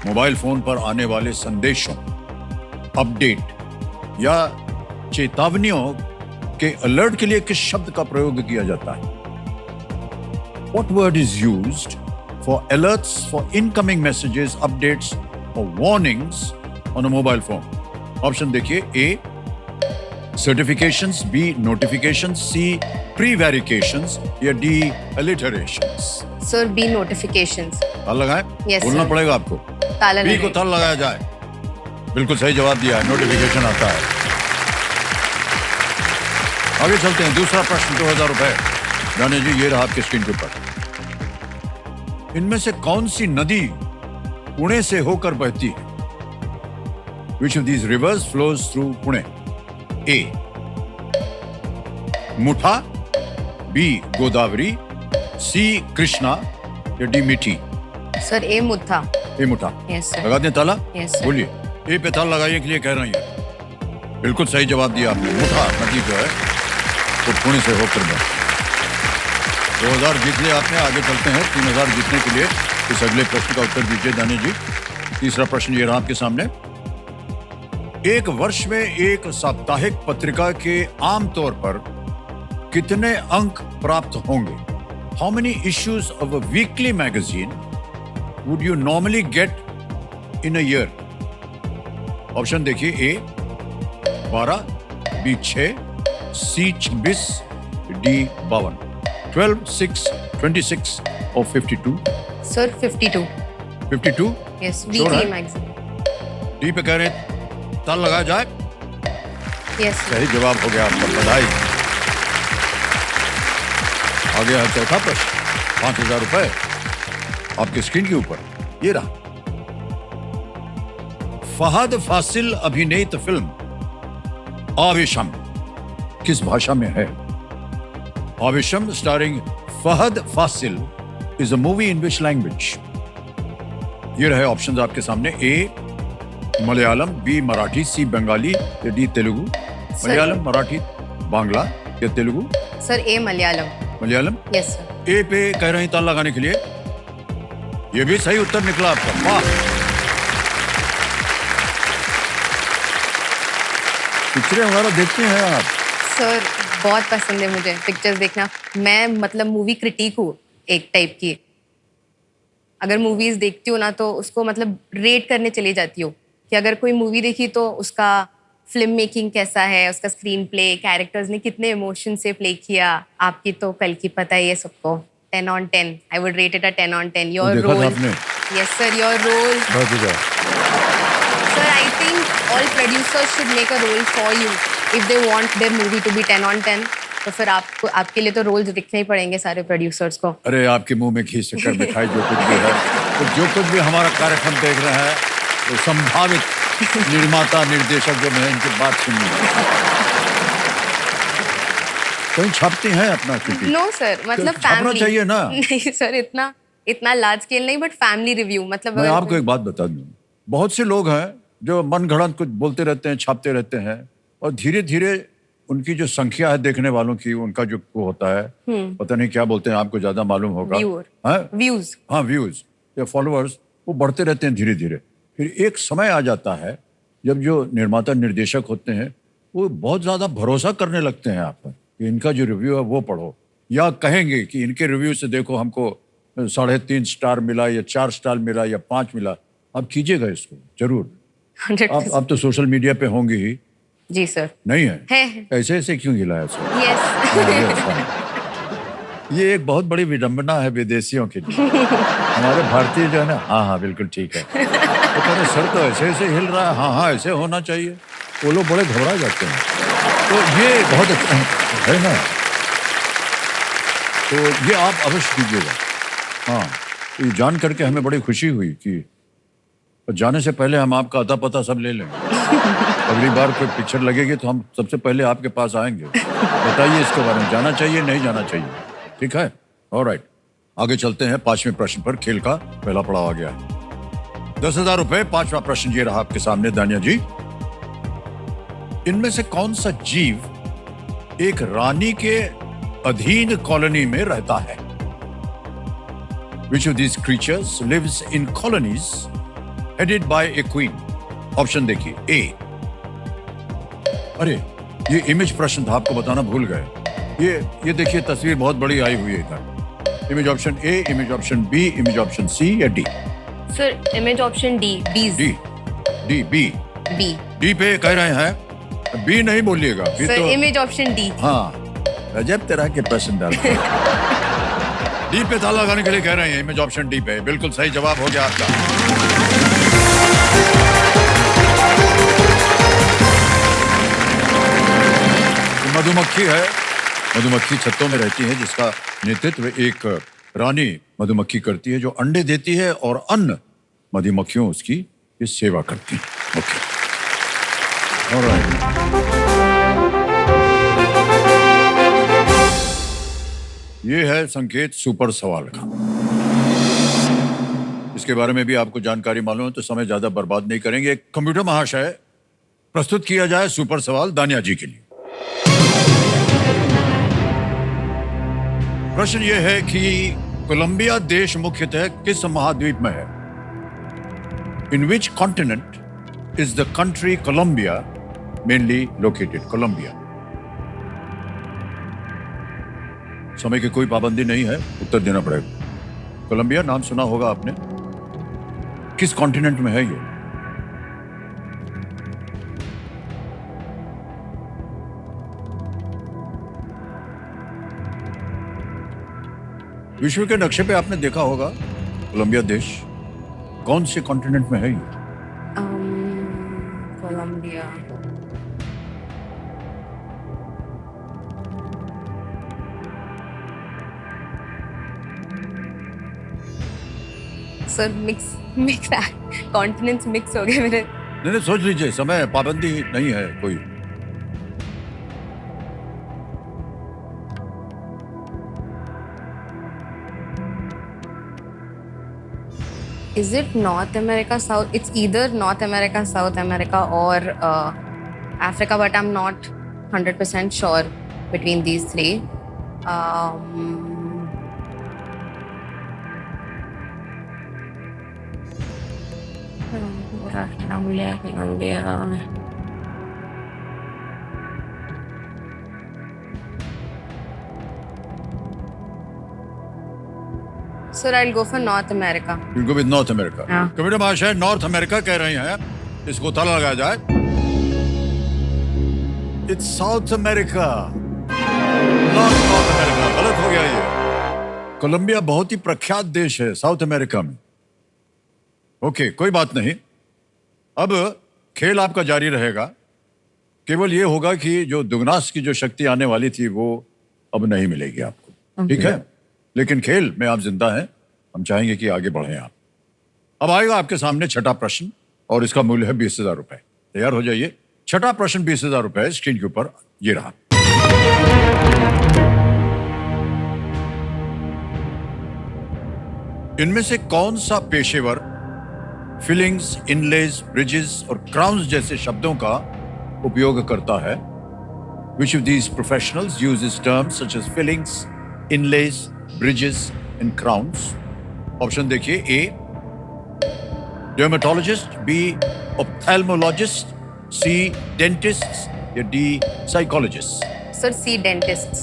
मोबाइल फोन पर आने वाले संदेशों, अपडेट या चेतावनियों के अलर्ट के लिए किस शब्द का प्रयोग किया जाता है? What word is used for alerts for incoming messages, updates or warnings on a mobile phone? Option देखिए। A certifications, B notifications, C prevarications या D alliterations। Sir B notifications. ताल लगाएं? Yes, बोलना sir. पड़ेगा आपको। ताला बी को लगे। ताल लगाया जाए। बिल्कुल सही जवाब दिया है, नोटिफिकेशन आता है। आगे चलते हैं। दूसरा प्रश्न 2000 रुपए। जाने जी ये रहा आपके स्क्रीन के ऊपर। इनमें से कौन सी नदी पुणे से होकर बहती है? Which of these rivers flows through Pune? A Mutha, B Godavari, सी कृष्णा या डी मीठी? सर ए मुट्ठा। ए मुठा। Yes sir. लगा दें ताला? Yes sir. बोलिए। ए पे ताला लगाने के लिए कह रही है। बिल्कुल सही जवाब दिया आपने। मुठा नदी जो है वो पुणे से होकर में। 2000 जीत लिया आपने। आगे चलते हैं 3000 जीतने के लिए। इस अगले प्रश्न का उत्तर दीजिए दानी जी। तीसरा प्रश्न ये रहा आपके सामने। एक वर्ष में एक साप्ताहिक पत्रिका के आमतौर पर कितने अंक प्राप्त होंगे? How many issues of a weekly magazine would you normally get in a year? Option देखिए। ए 12, बी 6, सी 26, डी 52। 12, 6, 26 और 52। सर 52। 52? यस Sure वीकली है? मैगजीन। डी पे कह रहे हैं ताल लगाया जाए। Yes sir. सही जवाब हो गया आपका। बधाई। आगे है चौथा प्रश्न। 5000 रुपए आपकी स्क्रीन के ऊपर ये रहा। फहद फासिल अभिनीत फिल्म आवेशम किस भाषा में है? Aavesham starring Fahadh Faasil is a movie in which language? ये रहे ऑप्शंस आपके सामने। A Malayalam, B Marathi, C Bengali या डी तेलुगु? मलयालम, मराठी, बांग्ला या Telugu? Sir A Malayalam. Malayalam. Yes sir. A पे कह रहे हैं ताल लगाने के लिए। ये भी सही उत्तर निकला आपका। वाह। पिक्चरें वगैरह देखते हैं आप? सर बहुत पसंद है मुझे पिक्चर्स देखना। मैं मतलब मूवी क्रिटिक हूँ एक टाइप की। अगर मूवीज देखती हूँ ना तो उसको मतलब रेट करने चली जाती हूँ कि अगर कोई मूवी देखी तो उसका फिल्म मेकिंग कैसा है, उसका स्क्रीन प्ले, कैरेक्टर्स ने कितने इमोशन से प्ले किया। आपकी तो कल की पता है ये सबको। 10 on 10। I would rate it a 10 on 10। Your देखा था रोल। आपने? Yes sir your role. बहुत बढ़िया। Sir, I think all producers should make a role for you if they want their movie to be 10 on 10. तो फिर आपको आपके लिए तो रोल्स दिखने ही पड़ेंगे सारे प्रोड्यूसर्स को। अरे आपके मुंह में घी शक्कर मिठाई जो कुछ भी है, तो जो कुछ भी हमारा कार्यक्रम देख रहे हैं तो संभावित निर्माता निर्देशक जो है इनकी बात सुनिए। कहीं छापते हैं अपना चिट्ठी? नो सर मतलब छापना फैमिली चाहिए ना। नहीं सर इतना लार्ज स्केल नहीं बट फैमिली रिव्यू मतलब। मैं आपको एक बात बता दूं। बहुत से लोग हैं जो मन घड़ंत कुछ बोलते रहते हैं, छापते रहते हैं और धीरे धीरे उनकी जो संख्या है देखने वालों की, उनका जो वो होता है, पता नहीं क्या बोलते हैं, आपको ज्यादा मालूम होगा। व्यूज। हाँ व्यूज या फॉलोअर्स वो बढ़ते रहते हैं धीरे धीरे। फिर एक समय आ जाता है जब जो निर्माता निर्देशक होते हैं वो बहुत ज्यादा भरोसा करने लगते हैं आप पर कि इनका जो रिव्यू है वो पढ़ो, या कहेंगे कि इनके रिव्यू से देखो हमको 3.5 स्टार मिला या 4 स्टार मिला या 5 मिला। आप कीजिएगा इसको जरूर। 100%। आप तो सोशल मीडिया पे होंगे ही। जी सर। नहीं है? है। ऐसे ऐसे क्यों हिलाया सर? यस। ये एक बहुत बड़ी विडंबना है विदेशियों के लिए। हमारे भारतीय जो है ना, हाँ हाँ बिल्कुल ठीक है, तो कह रहे सर तो ऐसे ऐसे हिल रहा है, हाँ हाँ ऐसे होना चाहिए। वो लोग बड़े घबरा जाते हैं। तो ये बहुत अच्छा है ना, तो ये आप अवश्य कीजिएगा। हाँ ये जान करके हमें बड़ी खुशी हुई कि जाने से पहले हम आपका अता पता सब ले लेंगे। अगली बार कोई पिक्चर लगेगी तो हम सबसे पहले आपके पास आएंगे। बताइए इसके बारे में, जाना चाहिए नहीं जाना चाहिए? ठीक है, ऑलराइट। आगे चलते हैं 5वें प्रश्न पर। खेल का पहला पड़ाव आ गया है। 10,000 रुपए। 5वां प्रश्न ये रहा आपके सामने दानिया जी। इनमें से कौन सा जीव एक रानी के अधीन कॉलोनी में रहता है? Which of these creatures lives in colonies headed by a queen? Option देखिए। ए, अरे ये इमेज प्रश्न था, आपको बताना भूल गए। ये देखिए तस्वीर बहुत बड़ी आई हुई है इधर। Image option A, image option B, image option C या D? Sir image option D. D B B. D पे कह रहे हैं, बी नहीं बोलिएगा। Sir image option D. हाँ अजब तरह के प्रश्न डाल डी पे ताला लगाने के लिए कह रहे हैं। इमेज ऑप्शन डी पे बिल्कुल सही जवाब हो गया आपका। मधुमक्खी है। मधुमक्खी छत्तों में रहती है जिसका नेतृत्व एक रानी मधुमक्खी करती है जो अंडे देती है और अन्य मधुमक्खियों उसकी ये सेवा करती है। Okay, alright. ये है संकेत सुपर सवाल का। इसके बारे में भी आपको जानकारी मालूम है तो समय ज्यादा बर्बाद नहीं करेंगे। कंप्यूटर महाशय, प्रस्तुत किया जाए सुपर सवाल दानिया जी के लिए। प्रश्न यह है कि कोलंबिया देश मुख्यतः किस महाद्वीप में है? In which continent is the country Colombia mainly located? Colombia. समय की कोई पाबंदी नहीं है, उत्तर देना पड़ेगा। कोलंबिया नाम सुना होगा आपने। किस कॉन्टिनेंट में है ये? विश्व के नक्शे पे आपने देखा होगा कोलंबिया देश कौन से कॉन्टिनेंट में है ये? Colombia. Sir mix continents mix हो गए मेरे। नहीं, सोच लीजिए, समय पाबंदी नहीं है कोई। Is it North America, South? It's either North America, South America, or Africa, but I'm not 100% sure between these three. Colombia. Sir, I'll go for North America. You'll go with North America. हाँ. Computer महाशय north America कह रहे हैं, इसको ताला लगाया जाए। It's south America, north America. गलत हो गया ये। कोलंबिया बहुत ही प्रख्यात देश है साउथ अमेरिका में। ओके, कोई बात नहीं। अब खेल आपका जारी रहेगा। केवल ये होगा कि जो दुगनास की जो शक्ति आने वाली थी वो अब नहीं मिलेगी आपको, ठीक है? लेकिन खेल में आप जिंदा हैं, हम चाहेंगे कि आगे बढ़ें आप। अब आएगा आपके सामने छठा प्रश्न और इसका मूल्य है 20,000 रुपए। तैयार हो जाइए। छठा प्रश्न 20,000 रुपए स्क्रीन के ऊपर ये रहा। इनमें से कौन सा पेशेवर फिलिंग्स, इनलेज, ब्रिजेस और क्राउन्स जैसे शब्दों का उपयोग करता है? Which of these professionals uses terms such as fillings, inlays, bridges and crowns? Option देखिए। A dermatologist, B ophthalmologist, C dentist या D psychologist? Sir, C dentists.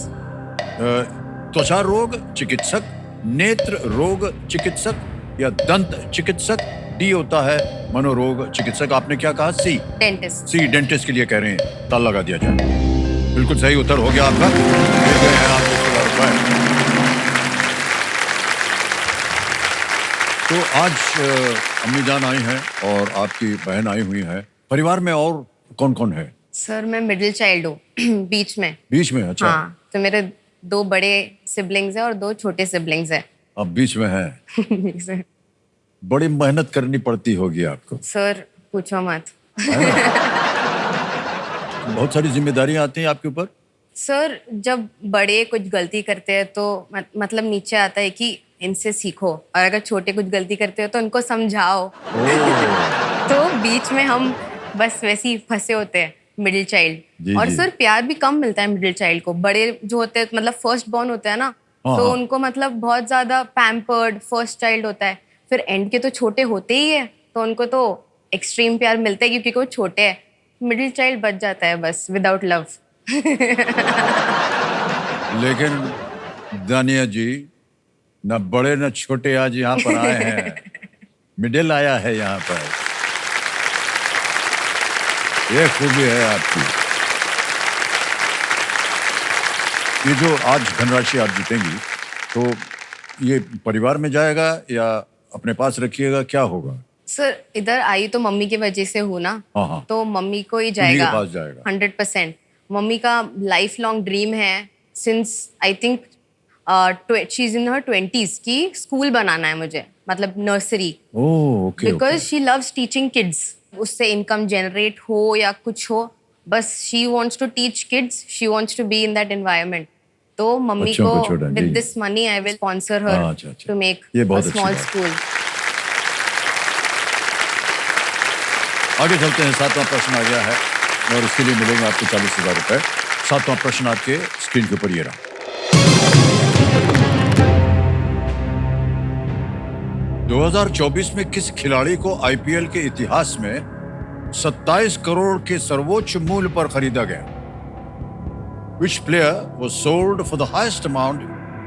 त्वचा रोग चिकित्सक, नेत्र रोग चिकित्सक या दंत चिकित्सक? डी होता है मनोरोग चिकित्सक। आपने क्या कहा? सी Dentist. सी डेंटिस्ट के लिए कह रहे हैं। ताला लगा दिया जाए। बिल्कुल सही उत्तर हो गया आपका। मिल गए हैं आपको 20,000 रुपए। तो आज अम्मी जान आई हैं और आपकी बहन आई हुई है। परिवार में और कौन कौन है? सर मैं मिडिल चाइल्ड हूँ बीच में। बीच में? अच्छा। हाँ, तो मेरे 2 बड़े सिबलिंग्स हैं और 2 छोटे सिबलिंग्स हैं। आप बीच में हैं। सर बड़ी मेहनत करनी पड़ती होगी आपको। सर पूछो मत। बहुत सारी जिम्मेदारियां आती हैं आपके ऊपर। सर जब बड़े कुछ गलती करते हैं तो मतलब नीचे आता है कि इनसे सीखो, और अगर छोटे कुछ गलती करते हो तो उनको समझाओ। तो बीच में हम बस वैसे ही फंसे होते हैं, मिडिल चाइल्ड। और सर प्यार भी कम मिलता है मिडिल चाइल्ड को। बड़े जो होते हैं मतलब फर्स्ट बॉर्न होता है ना, तो उनको मतलब बहुत ज्यादा पैम्पर्ड फर्स्ट चाइल्ड होता है। फिर एंड के तो छोटे होते ही है, तो उनको तो एक्सट्रीम प्यार मिलता है क्योंकि वो छोटे हैं। मिडिल चाइल्ड बच जाता है बस विदाउट लव। लेकिन दानिया जी, न बड़े न छोटे आज यहाँ पर आए हैं, मिडिल आया है यहाँ पर। ये खूबी है आपकी। ये जो आज धनराशि आप जीतेंगी तो ये परिवार में जाएगा या अपने पास रखिएगा, क्या होगा? सर इधर आई तो मम्मी की वजह से हूँ ना, हाँ। तो मम्मी को ही उन्हीं जाएगा, के पास जाएगा। 100%। मम्मी का लाइफ लॉन्ग ड्रीम है since I think she is in her 20s की स्कूल बनाना है मुझे, मतलब nursery. Okay. Because she loves teaching kids. उससे इनकम जनरेट हो या कुछ हो, बस she wants to teach kids, she wants to be in that environment. तो मम्मी बच्चों को को छोड़ना, जी। With this money I will sponsor हाँ, हर अच्छा, अच्छा। टू मेक ये अ बहुत अच्छी स्मॉल बात है। स्कूल। आगे चलते हैं, 7वां प्रश्न आ गया है और इसके लिए मिलेंगे आपको 40,000 रुपए। 7वां प्रश्न आपके स्क्रीन के ऊपर ये रहा। 2024 में किस खिलाड़ी को आईपीएल के इतिहास में 27 करोड़ के सर्वोच्च मूल्य पर खरीदा गया? Which player was sold for the highest amount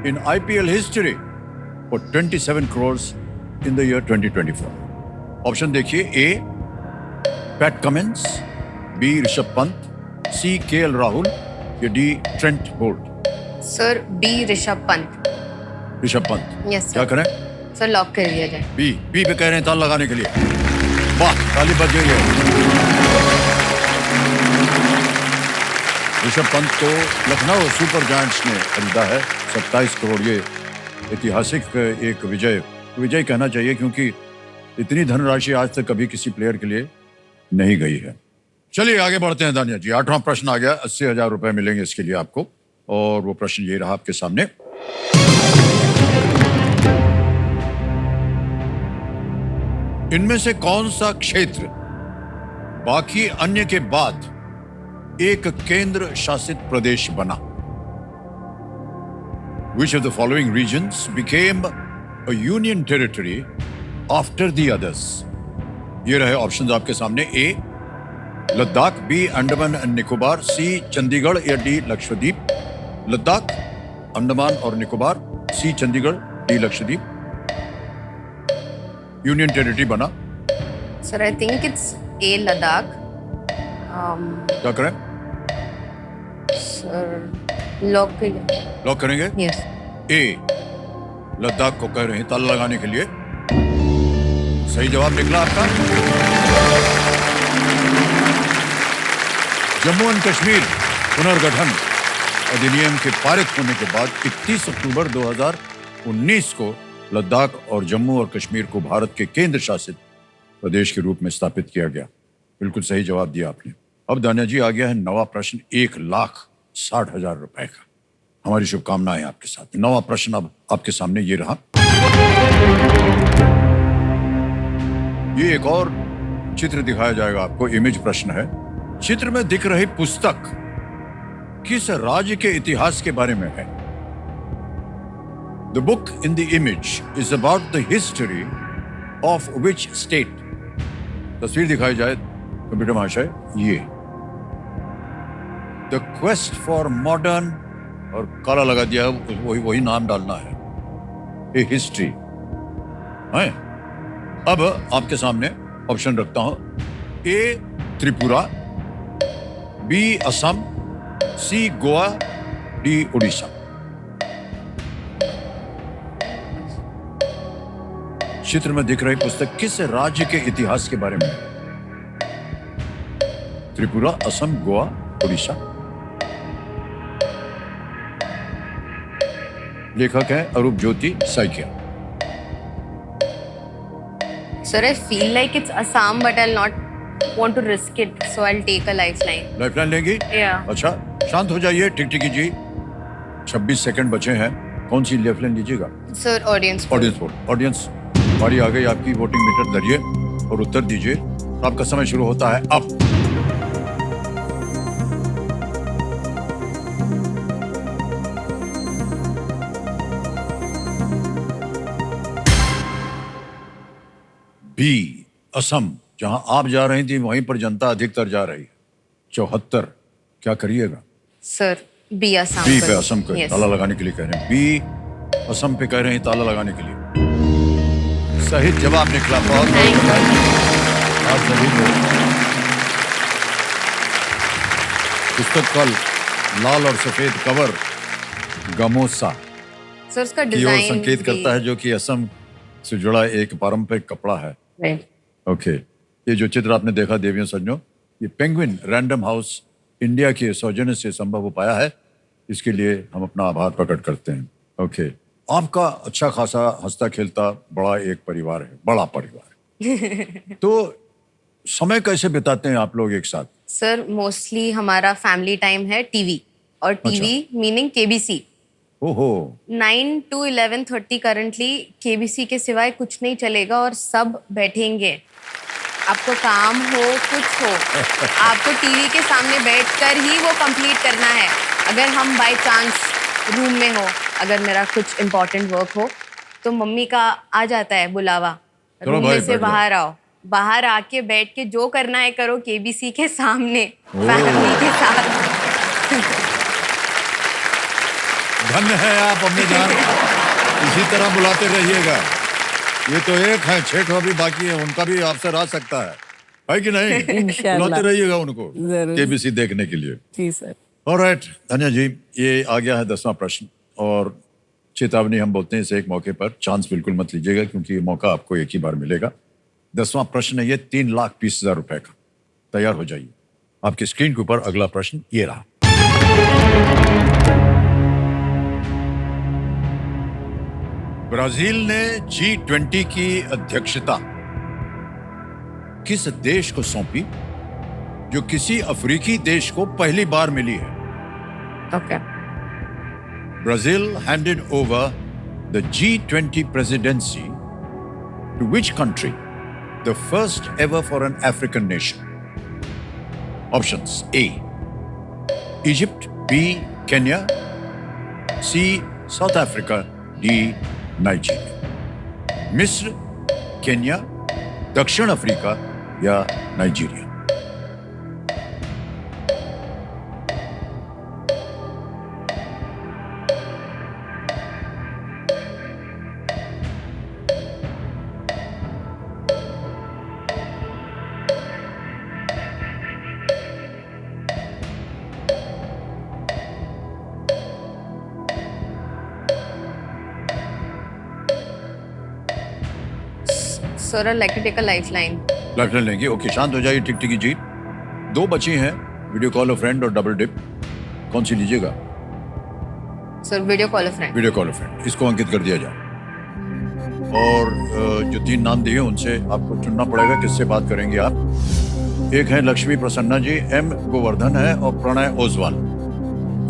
in IPL history for 27 crores in the year 2024? Option देखिए, A Pat Cummins, B Rishabh Pant, C KL Rahul या D Trent Boult. Sir B Rishabh Pant. Rishabh Pant. Yes क्या सर। करें? सर लॉक कर दिया जाए। B पे कह रहे हैं ताल लगाने के लिए। वाह, ताली बज गई है। ऋषभ पंत को लखनऊ सुपर जायंट्स ने खरीदा है 27 करोड़। ये ऐतिहासिक एक विजय कहना चाहिए, क्योंकि इतनी धनराशि आज तक कभी किसी प्लेयर के लिए नहीं गई है। चलिए आगे बढ़ते हैं दानिया जी। 8वां प्रश्न आ गया, 80,000 रुपए मिलेंगे इसके लिए आपको। और वो प्रश्न ये रहा आपके सामने। इनमें से कौन सा क्षेत्र बाकी अन्य के बाद एक केंद्र शासित प्रदेश बना? Which of the following regions became a union territory after the others? ये रहे ऑप्शंस आपके सामने। A Ladakh, B Andaman and Nicobar, C Chandigarh या डी लक्षद्वीप। लद्दाख, अंडमान और Nicobar, C Chandigarh, D Lakshadweep. Union territory बना। Sir I think it's A Ladakh. क्या करें? सर लॉक करेंगे? यस। ए लद्दाख को कह रहे हैं ताला लगाने के लिए। सही जवाब निकला आपका। जम्मू एंड कश्मीर पुनर्गठन अधिनियम के पारित होने के बाद 31 अक्टूबर 2019 को लद्दाख और जम्मू और कश्मीर को भारत के केंद्र शासित प्रदेश के रूप में स्थापित किया गया। बिल्कुल सही जवाब दिया आपने। अब दानिया जी आ गया है 9वां प्रश्न, 1,60,000 रुपए का। हमारी शुभकामनाएं आपके साथ। 9वां प्रश्न अब आपके सामने ये रहा। ये एक और चित्र दिखाया जाएगा आपको, इमेज प्रश्न है। चित्र में दिख रही पुस्तक किस राज्य के इतिहास के बारे में है? The book in the image is about the history of which state? तस्वीर दिखाई जाए कंप्यूटर महाशय, ये The quest for modern, और काला लगा दिया है, वही नाम डालना है, ए हिस्ट्री है। अब आपके सामने ऑप्शन रखता हूं। ए त्रिपुरा, बी असम, सी गोवा, डी उड़ीसा। चित्र में दिख रही पुस्तक किस राज्य के इतिहास के बारे में है? त्रिपुरा, असम, गोवा, उड़ीसा। लेखक है अरूप ज्योति Saikia. Sir, I feel like it's Assam, but I'll not want to risk it, so I'll take a lifeline. Lifeline लेंगी? Yeah. अच्छा, शांत हो जाइए, टिक जी। 26 सेकंड बचे हैं। कौन सी लाइफलाइन लीजिएगा? Sir, audience. Audience vote. Audience, हमारी आ गई आपकी वोटिंग मीटर, धरिए और उत्तर दीजिए। आपका समय शुरू होता है अब। बी असम, जहां आप जा रही थी वहीं पर जनता अधिकतर जा रही है, 74। क्या करिएगा? Sir, B Assam. बी पर- पे असम को Yes. ताला लगाने के लिए कह रहे हैं। बी असम पे कह रहे हैं ताला लगाने के लिए। सही जवाब निकला। बहुत Thank you. आप सभी लोग। पुस्तक का लाल और सफेद कवर गमोसा Sir, उसका की ओर डिजाइन संकेत करता है, जो कि असम से जुड़ा एक पारंपरिक कपड़ा है। Right. ओके, ये जो चित्र आपने देखा देवियों सज्जनों, ये पेंगुइन रैंडम हाउस इंडिया के सौजन्य से संभव हो पाया है। इसके लिए हम अपना आभार प्रकट करते हैं। ओके, आपका अच्छा खासा हंसता खेलता बड़ा एक परिवार है, बड़ा परिवार। तो समय कैसे बिताते हैं आप लोग एक साथ? सर मोस्टली हमारा फैमिली टाइम है टीवी, और टीवी मीनिंग केबीसी। ओहो 9 to 11:30 करंटली केबीसी के सिवाय कुछ नहीं चलेगा और सब बैठेंगे। आपको काम हो कुछ हो, आपको टीवी के सामने बैठकर ही वो कंप्लीट करना है। अगर हम बाय चांस रूम में हो, अगर मेरा कुछ इम्पोर्टेंट वर्क हो तो मम्मी का आ जाता है बुलावा, चलो रूम भाई, में से बैठ जाओ। बाहर आओ, बाहर आके बैठ के जो करना है करो केबीसी के सामने फैमिली के साथ। धन्य है आप अम्मी जान, इसी तरह बुलाते रहिएगा। ये तो एक है, 6 ठो अभी बाकी है, उनका भी आपसे रह सकता है कि नहीं? इंशाल्लाह। बुलाते रहिएगा उनको जरूर। केबीसी देखने के लिए। जी सर। ऑलराइट धन्या जी, ये आ गया है 10वां प्रश्न और चेतावनी हम बोलते हैं इसे एक मौके पर, चांस बिल्कुल मत लीजिएगा क्योंकि ये मौका आपको एक ही बार मिलेगा। 10वां प्रश्न है ये 3,20,000 रुपए का। तैयार हो जाइए। आपकी स्क्रीन के ऊपर अगला प्रश्न ये रहा। ब्राजील ने G20 की अध्यक्षता किस देश को सौंपी जो किसी अफ्रीकी देश को पहली बार मिली है? Okay Brazil handed over the G20 presidency to which country? The first ever for an African nation. Options: A. Egypt, B. Kenya, C. South Africa, D. Nigeria. मिस्र, केन्या, दक्षिण अफ्रीका या Nigeria? Sir I like to take a lifeline. Lifeline लेंगे? Okay, शांत हो जाइए। टिक टिकी जी, 2 बची हैं, वीडियो कॉल अ फ्रेंड और डबल डिप। कौन सी लीजिएगा? Sir video call a friend. Video call a friend, इसको अंकित कर दिया जाए। और जो 3 नाम दिए उनसे आपको चुनना पड़ेगा किससे बात करेंगे आप। एक है लक्ष्मी प्रसन्ना जी, M गोवर्धन है और प्रणय ओसवाल।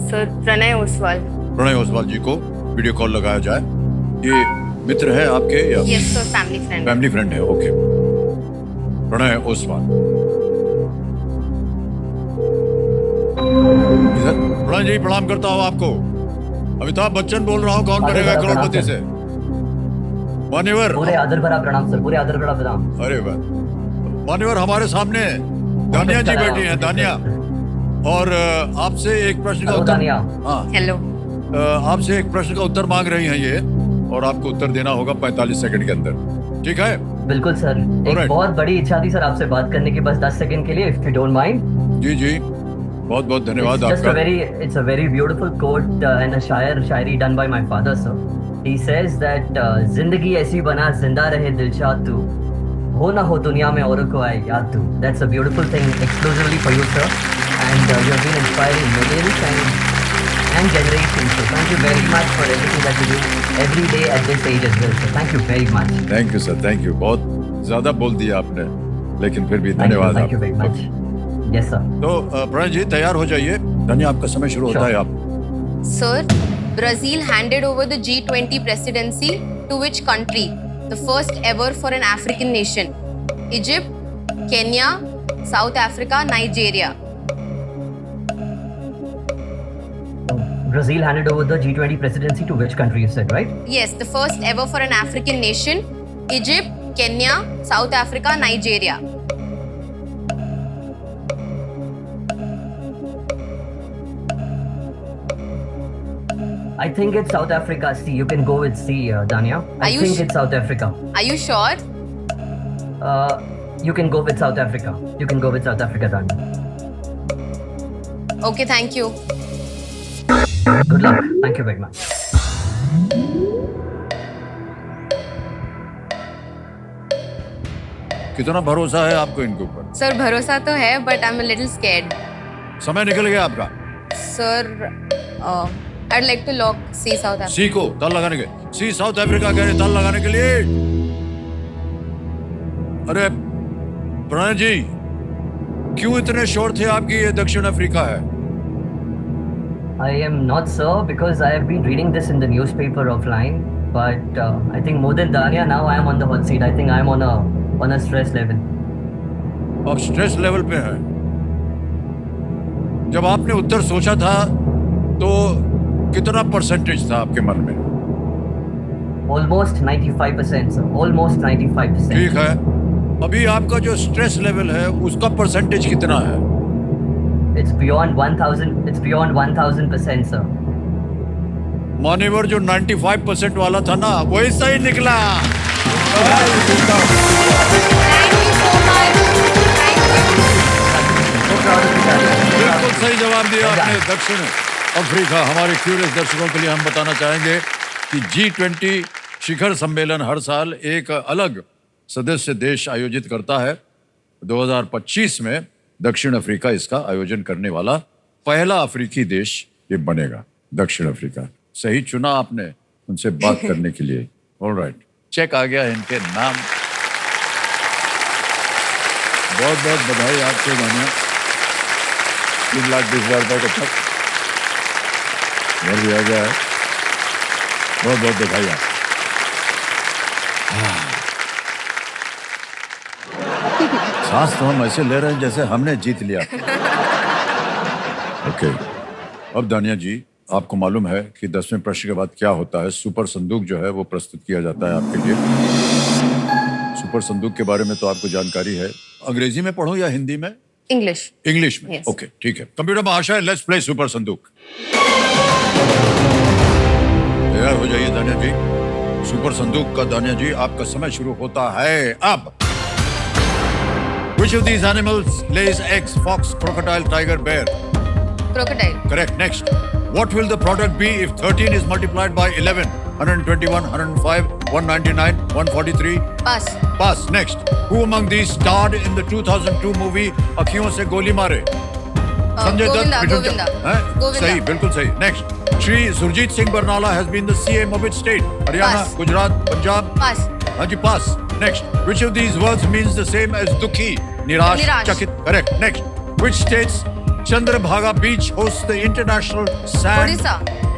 सर प्रणय ओसवाल। प्रणय ओसवाल जी को वीडियो कॉल लगाया जाए। ये मित्र है आपके या yes sir, family friend. Family friend है? ओके, प्रणय ओसवाल इधर। प्रणय जी प्रणाम करता हूँ आपको। अमिताभ बच्चन बोल रहा हूँ, कौन करेगा करोड़पति से? मान्यवर, पूरे आदर भरा प्रणाम सर, पूरे आदर भरा प्रणाम। अरे वाह मान्यवर, हमारे सामने दानिया जी बैठी हैं, दानिया, और आपसे एक प्रश्न का हेलो उत्तर। दानिया। हाँ, हेलो। आपसे एक प्रश्न का उत्तर मांग रही हैं ये, और आपको उत्तर देना होगा 45 सेकंड के अंदर। ठीक है? बिल्कुल सर। एक Alright. बहुत बड़ी इच्छा थी सर आपसे बात करने की, बस 10 सेकंड के लिए, इफ यू डोंट माइंड। जी जी, बहुत बहुत धन्यवाद It's आपका। it's a very beautiful quote and a Shayari done by my father sir. He says that जिंदगी ऐसी बना जिंदा रहे दिलशाद तू, हो ना हो दुनिया में औरों को आए याद तू। That's a beautiful thing exclusively for you sir, and you have been inspiring millions and generations. So thank you very much for everything that you do every day at this age as well sir. Thank you very much. Thank you sir, thank you. बहुत ज्यादा बोल दिया आपने, लेकिन फिर भी Thank you, धन्यवाद thank you very आपका। much. Yes sir. तो प्रणय जी तैयार हो जाइए। धन्य, आपका समय शुरू होता है। आप Sir, Brazil handed over the G20 presidency to which country? The first ever for an African nation. Egypt, Kenya, South Africa, Nigeria. Brazil handed over the G20 presidency to which country, you said, right? Yes, the first ever for an African nation. Egypt, Kenya, South Africa, Nigeria. I think it's South Africa. C. You can go with C, Dania. I Are you think sh- it's South Africa. Are you sure? You can go with South Africa. You can go with South Africa, Dania. Okay, thank you. Good luck. Thank you very much. कितना भरोसा है आपको इनके ऊपर? Sir, भरोसा तो है, but I'm a little scared. समय निकल गया आपका। Sir, I'd like to lock C South Africa. सी को ताल लगाने के, सी साउथ अफ्रीका कह रहे ताल लगाने के लिए। अरे प्रणय जी, क्यों इतने शोर थे आपकी? ये दक्षिण अफ्रीका है। I am not, sir, because I have been reading this in the newspaper offline. But I think more than Dania, now I am on the hot seat. I think I am on a stress level. अब stress level पे है। जब आपने उत्तर सोचा था तो कितना percentage था आपके मन में? Almost 95%, sir. Almost 95%. ठीक है, अभी आपका जो स्ट्रेस लेवल है उसका परसेंटेज कितना है? It's beyond 1,000. It's beyond 1,000%, sir. मान्यवर जो 95% वाला था ना वही सही निकला। बिल्कुल सही जवाब दिया आपने। दक्षिण अफ्रीका। हमारे क्यूरियस दर्शकों के लिए हम बताना चाहेंगे कि G20 शिखर सम्मेलन हर साल एक अलग सदस्य देश आयोजित करता है। 2025 में दक्षिण अफ्रीका इसका आयोजन करने वाला पहला अफ्रीकी देश ये बनेगा। दक्षिण अफ्रीका सही चुना आपने उनसे बात करने के लिए। ऑलराइट, चेक आ गया इनके नाम। बहुत बहुत बधाई आपको मानिया। 3,20,000 रुपए का चेक घर भी आ गया है। बहुत बहुत बधाई आप। सांस तो हम ऐसे ले रहे हैं जैसे हमने जीत लिया। ओके, अब दानिया जी आपको मालूम है कि 10वें प्रश्न के बाद क्या होता है। सुपर संदूक जो है वो प्रस्तुत किया जाता है आपके लिए। सुपर संदूक के बारे में तो आपको जानकारी है। अंग्रेजी में पढ़ूं या हिंदी में? इंग्लिश। इंग्लिश में। Yes. ओके, ठीक है। कंप्यूटर महाशय, लेट्स प्ले सुपर संदूक। तैयार हो जाइए दानिया जी। सुपर संदूक का दानिया जी आपका समय शुरू होता है अब। Which of these animals lays eggs? Fox, crocodile, tiger, bear? Crocodile. Correct. Next. What will the product be if 13 is multiplied by 11? 121, 105, 199, 143? Pass. Pass. Next. Who among these starred in the 2002 movie अखियों से गोली मारे? संजय दत्त, गोविंदा, मिठुन गोविंदा, हैं? गोविंदा। सही, बिल्कुल सही। Next. Shri Surjit Singh Barnala has been the CM of which state? Haryana, Pass. Gujarat, Punjab? Pass. हाँ जी, pass. Next. Which of these words means the same as dukhi? Nirash, Nirash. chakit. Correct. Next. Which state's Chandrabhaga beach hosts the international sand? Odisha.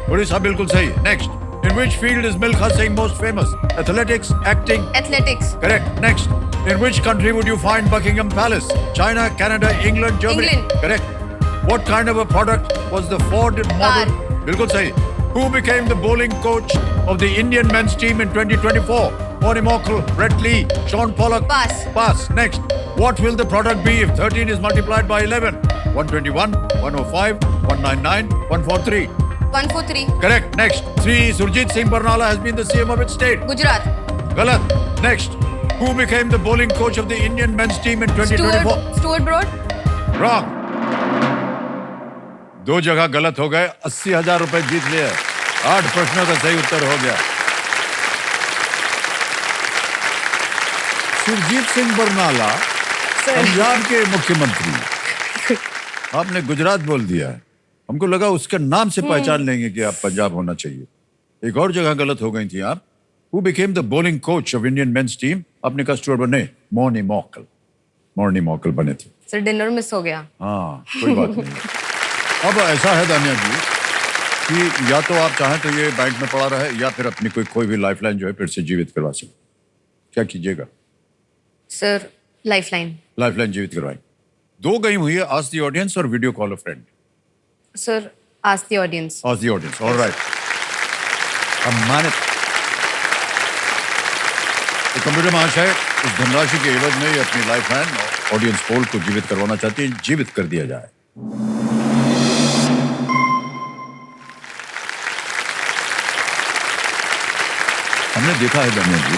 Odisha, बिल्कुल सही। Next. In which field is Milkha Singh most famous? Athletics, acting? Athletics. Correct. Next. In which country would you find Buckingham Palace? China, Canada, England, Germany? England. Correct. What kind of a product was the Ford model? बिल्कुल सही। Who became the bowling coach of the Indian men's team in 2024? Bonnie Mockle, Brett Lee, Sean Pollock? Pass. Pass. Next. What will the product be if 13 is multiplied by 11? 121, 105, 199, 143? 143. Correct. Next. Sri Surjit Singh Barnala has been the CM of its state. Gujarat. Galat. Next. Who became the bowling coach of the Indian men's team in 2024? Stuart Broad. Wrong. 2 जगह गलत हो गए। 80,000 रुपए जीत लिए। 8 प्रश्नों का सही उत्तर हो गया। सुरजीत सिंह बरनाला पंजाब के मुख्यमंत्री। आपने गुजरात बोल दिया है। हमको लगा उसके नाम से पहचान लेंगे कि आप पंजाब होना चाहिए। एक और जगह गलत हो गई थी आप। Who became the bowling coach of Indian men's team? आपने कहा स्टुअर्ट बने। मॉर्नी मॉकल बने थे। सर डिनर मिस हो गया। हाँ, कोई बात नहीं। अब ऐसा है दानिया जी कि या तो आप चाहें तो ये बैंक में पड़ा रहे या फिर अपनी कोई भी लाइफलाइन जो है फिर से जीवित करवा सकते। क्या कीजिएगा? Sir lifeline. लाइफलाइन जीवित करवाएं। 2 गई हुई है, आस्क द ऑडियंस और video call a friend. Sir ask the audience. Ask the audience. Alright, सम्मानित। तो कंप्यूटर महाशय इस धनराशि के एवज में ये अपनी लाइफलाइन ऑडियंस पोल को जीवित करवाना चाहती है। जीवित कर दिया जाए। हमने देखा है दानिया जी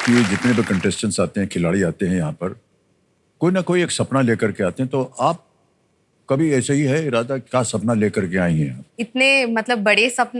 कि जितने भी कंटेस्टेंट्स आते हैं, खिलाड़ी आते हैं यहाँ पर, कोई ना कोई एक सपना लेकर के आते हैं। तो आप कभी ऐसे ही है इरादा, क्या सपना लेकर के आई हैं? इतने मतलब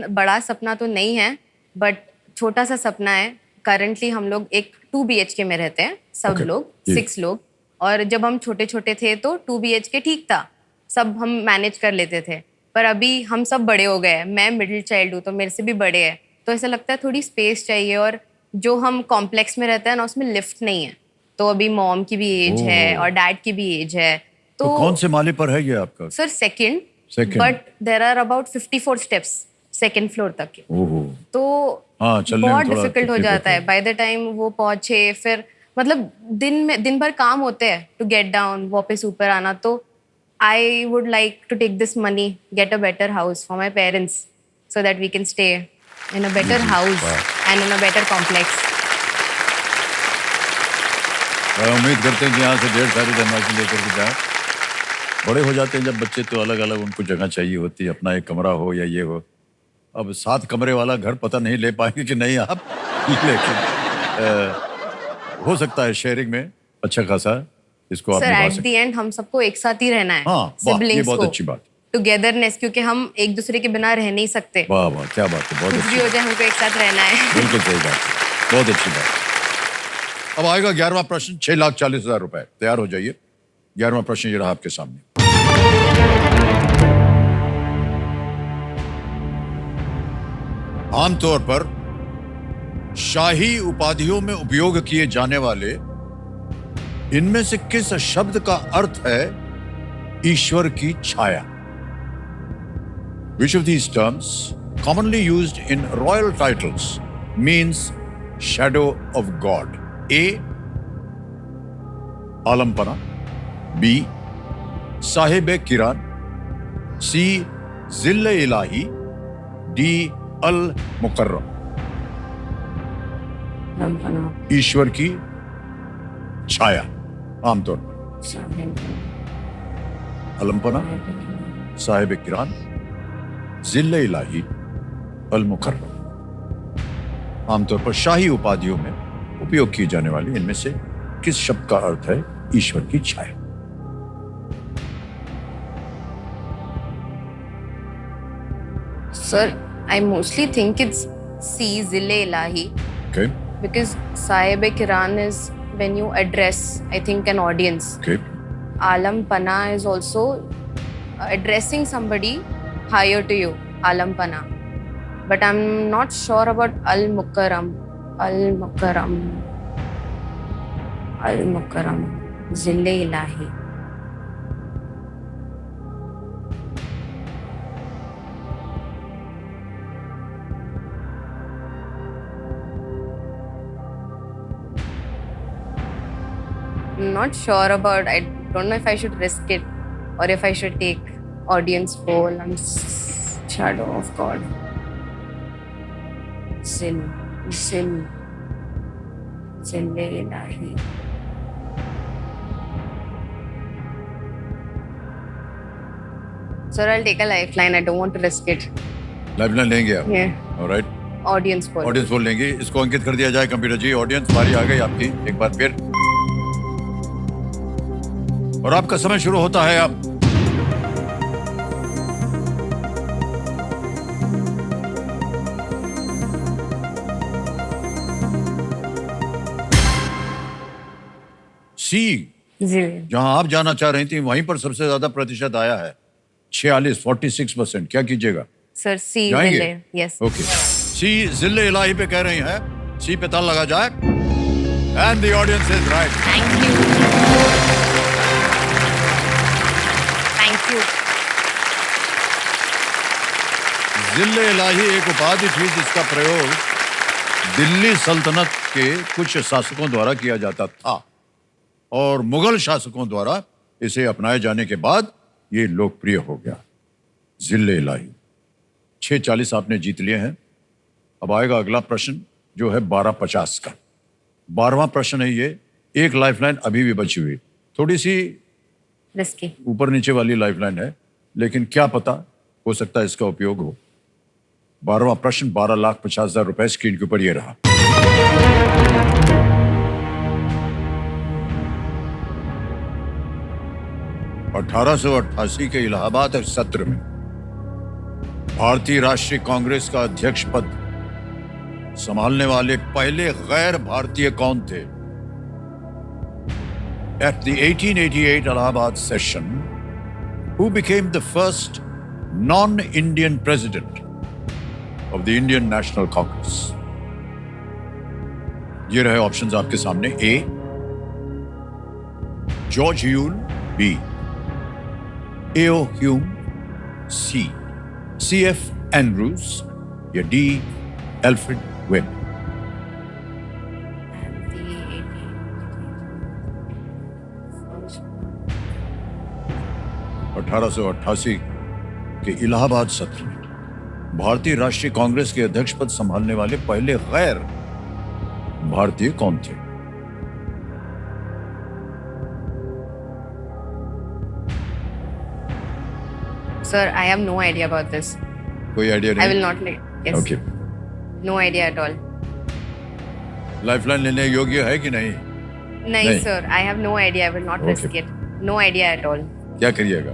बड़ा सपना तो नहीं है, बट छोटा सा सपना है। करंटली हम लोग एक 2 BHK में रहते हैं सब Okay. लोग, जी। 6 लोग। और जब हम छोटे छोटे थे तो 2 BHK ठीक था, सब हम मैनेज कर लेते थे। पर अभी हम सब बड़े हो गए। मैं मिडिल चाइल्ड हूँ तो मेरे से भी बड़े हैं, तो ऐसा लगता है थोड़ी स्पेस चाहिए। और जो हम कॉम्प्लेक्स में रहते हैं ना उसमें लिफ्ट नहीं है, तो अभी मॉम की भी एज है और डैड की भी एज है। तो कौन से माले पर है ये आपका? Sir second Second. But there are about 54 steps second floor तक के। ओहो। तो हाँ, चलने में बहुत थोड़ा डिफिकल्ट हो तकलीफ जाता है। होती बाय द टाइम वो पहुंचे, फिर मतलब दिन भर काम होते हैं टू गेट डाउन, वापस ऊपर आना। तो I would like to take this money, get a better house for my parents so that we can stay in a better house and in a better complex. उम्मीद करते हैं कि यहाँ से ढेर सारी धनराशि लेकर के जाए। बड़े हो जाते हैं जब बच्चे तो अलग अलग उनको जगह चाहिए होती है, अपना एक कमरा हो या ये हो। अब 7 कमरे वाला घर पता नहीं ले पाएंगे कि नहीं आप, लेकिन हो सकता है शेयरिंग में अच्छा खासा इसको आप सर निभा एट द सकते हैं। एंड हम सबको एक साथ ही रहना है। हाँ, वाह, ये siblings बहुत को, अच्छी बात। टुगेदरनेस, क्योंकि हम एक दूसरे के बिना रह नहीं सकते। वाह वाह, क्या बात है, बहुत कुछ अच्छी भी हो बात। जाए हमको एक साथ रहना है। बिल्कुल सही बात है, बहुत अच्छी बात। अब आएगा 11वां प्रश्न, 6,40,000 रुपए। तैयार हो जाइए। 11वां प्रश्न ये रहा आपके सामने। आमतौर पर शाही उपाधियों में उपयोग किए जाने वाले इनमें से किस शब्द का अर्थ है ईश्वर की छाया? Which of these terms, commonly used in royal titles, means shadow of God? A. आलमपना, B. Sahib किरान, C. जिल्ले इलाही, D. अल मुकर्रम। ईश्वर की छाया आमतौर पर अलमपना, साहिब किरान, जिल्ले इलाही, अल मुकर्रम। आमतौर पर शाही उपाधियों में उपयोग की जाने वाली इनमें से किस शब्द का अर्थ है ईश्वर की छाया? Sir, I mostly think it's C, Zille Ilahi, Okay, because Sahib Kiran is when you address, I think, an audience. okay. Alam Pana is also addressing somebody higher to you, Alam Pana. But I'm not sure about Al Mukarram. Al Mukarram. Al Mukarram. Zille Ilahi. I'm not sure about. I don't know if I should risk it or if I should take audience poll. I'm shadow of God. Zille Ilahi. Sir, I'll take a lifeline. I don't want to risk it. Lifeline लेंगे आप? Yeah. Alright, Audience poll. Audience बोल लेंगे। इसको अंकित कर दिया जाए computer जी। Audience, बारी आ गई आपकी एक बार फिर, और आपका समय शुरू होता है अब। सी, Zille. जहां आप जाना चाह रही थी वहीं पर सबसे ज्यादा प्रतिशत आया है, 46% क्या कीजिएगा? Sir, C. जाएंगे? Zille. Yes. ओके, सी जिले इलाही पे कह रही हैं, सी पे ताल लगा जाए, and the audience is right. Thank you. Thank you. जिले इलाही एक उपाधि थी जिसका प्रयोग दिल्ली सल्तनत के कुछ शासकों द्वारा किया जाता था, और मुगल शासकों द्वारा इसे अपनाए जाने के बाद ये लोकप्रिय हो गया। जिले इलाही। 640 आपने जीत लिए हैं। अब आएगा अगला प्रश्न जो है 1250 का। 12वां प्रश्न है ये। एक लाइफलाइन अभी भी बची हुई, थोड़ी सी Risky. ऊपर नीचे वाली लाइफलाइन है, लेकिन क्या पता, हो सकता है इसका उपयोग हो। 12वां प्रश्न 12,50,000 रुपए स्क्रीन के ऊपर ये रहा। अठारह सौ 88 के इलाहाबाद सत्र में भारतीय राष्ट्रीय कांग्रेस का अध्यक्ष पद संभालने वाले पहले गैर भारतीय कौन थे? At the 1888 Allahabad session, who became the first non-Indian president of the Indian National Congress? ये रहे ऑप्शंस आपके सामने। ए जॉर्ज ह्यूल, B AO Hume, CF Andrews या D एल्फ्रेड वेब? And 1888 के इलाहाबाद सत्र में भारतीय राष्ट्रीय कांग्रेस के अध्यक्ष पद संभालने वाले पहले गैर भारतीय कौन थे? Sir, I have no idea about this. कोई आइडिया I नहीं? will not like. Yes. Okay. No idea at all. Lifeline लेने योग्य है कि नहीं? नहीं, नहीं। sir. I have no idea. I will not Okay. risk it. No idea at all. क्या करिएगा?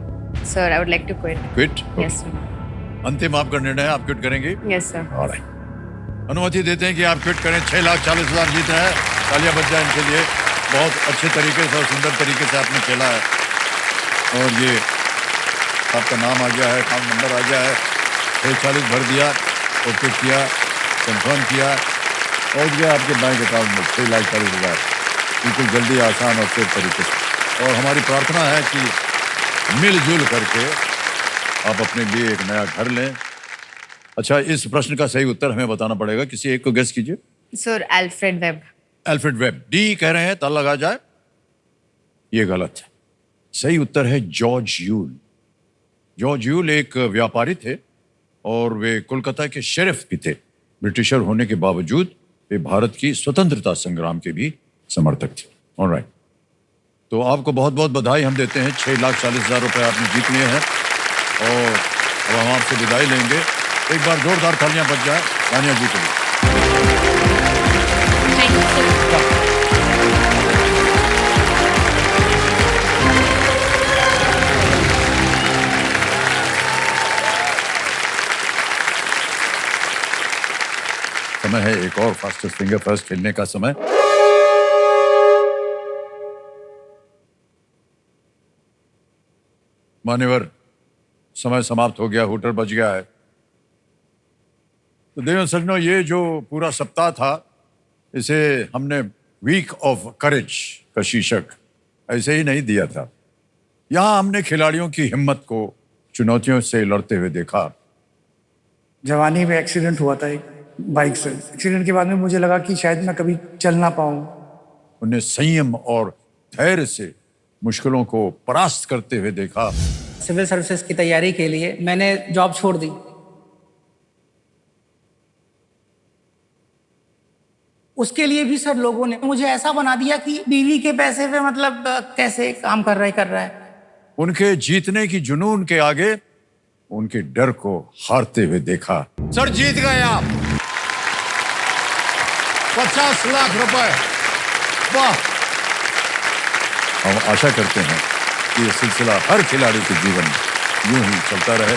Sir, I would like to quit. Quit? Yes, sir. अंतिम आपका निर्णय है, आप क्विट करेंगे? Yes, sir. Alright. अनुमति देते हैं कि आप क्विट करें। 6,40,000 जीत रहे हैं। तालियां बज जाए इनके लिए। बहुत अच्छे तरीके से और सुंदर तरीके से आपने खेला है और ये आपका नाम आ गया है, अकाउंट नंबर आ गया है। 640 भर दिया, ओके किया, कंफर्म किया और ये आपके बैंक अकाउंट में 6,40,000 बिल्कुल जल्दी, आसान और सेफ तरीके से। और हमारी प्रार्थना है कि मिलजुल करके आप अपने लिए एक नया घर लें। अच्छा, इस प्रश्न का सही उत्तर हमें बताना पड़ेगा। किसी एक को गेस कीजिए। Sir, Alfred Webb. Alfred web. D कह रहे हैं, ताला लगा जाए। ये गलत है। सही उत्तर है जॉर्ज यूल। जॉर्ज यूल एक व्यापारी थे और वे कोलकाता के शेरिफ भी थे। ब्रिटिशर होने के बावजूद वे भारत की स्वतंत्रता संग्राम के भी समर्थक थे। ऑलराइट, तो आपको बहुत बहुत बधाई हम देते हैं। 6,40,000 रुपए आपने जीत लिए हैं और अब हम आपसे विदाई लेंगे। एक बार जोरदार तालियां बज जाए रानिया जी के लिए। Thank you, sir. समय है एक और फास्टेस्ट फिंगर फर्स्ट खेलने का समय। मान्यवर, समय समाप्त हो गया, हुटर बज गया है। तो देव सज्जनों, ये जो पूरा सप्ताह था इसे हमने वीक ऑफ करेज का शीर्षक ऐसे ही नहीं दिया था। यहाँ हमने खिलाड़ियों की हिम्मत को चुनौतियों से लड़ते हुए देखा। जवानी में एक्सीडेंट हुआ था एक बाइक से। एक्सीडेंट के बाद में मुझे लगा कि शायद मैं कभी चल ना पाऊँ। उन्हें संयम और धैर्य से मुश्किलों को परास्त करते हुए देखा। सिविल सर्विसेज की तैयारी के लिए मैंने जॉब छोड़ दी। उसके लिए भी सर लोगों ने मुझे ऐसा बना दिया कि बीवी के पैसे पे मतलब कैसे काम कर रहा है। उनके जीतने की जुनून के आगे उनके डर को हारते हुए देखा। सर, जीत गए आप 50 लाख रुपए। वाह! हम आशा करते हैं कि ये सिलसिला हर खिलाड़ी के जीवन में यूं ही चलता रहे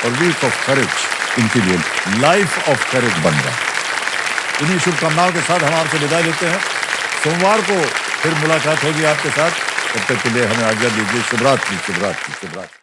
और वीक ऑफ करेज इनके लिए लाइफ ऑफ करेज बन जाए। इन्हीं शुभकामनाओं के साथ हम आपसे विदाई लेते हैं। सोमवार को फिर मुलाकात होगी आपके साथ। तब तक के लिए हमें आज्ञा दीजिए। शुभ रात्रि, शुभ रात्रि, शुभ रात्रि।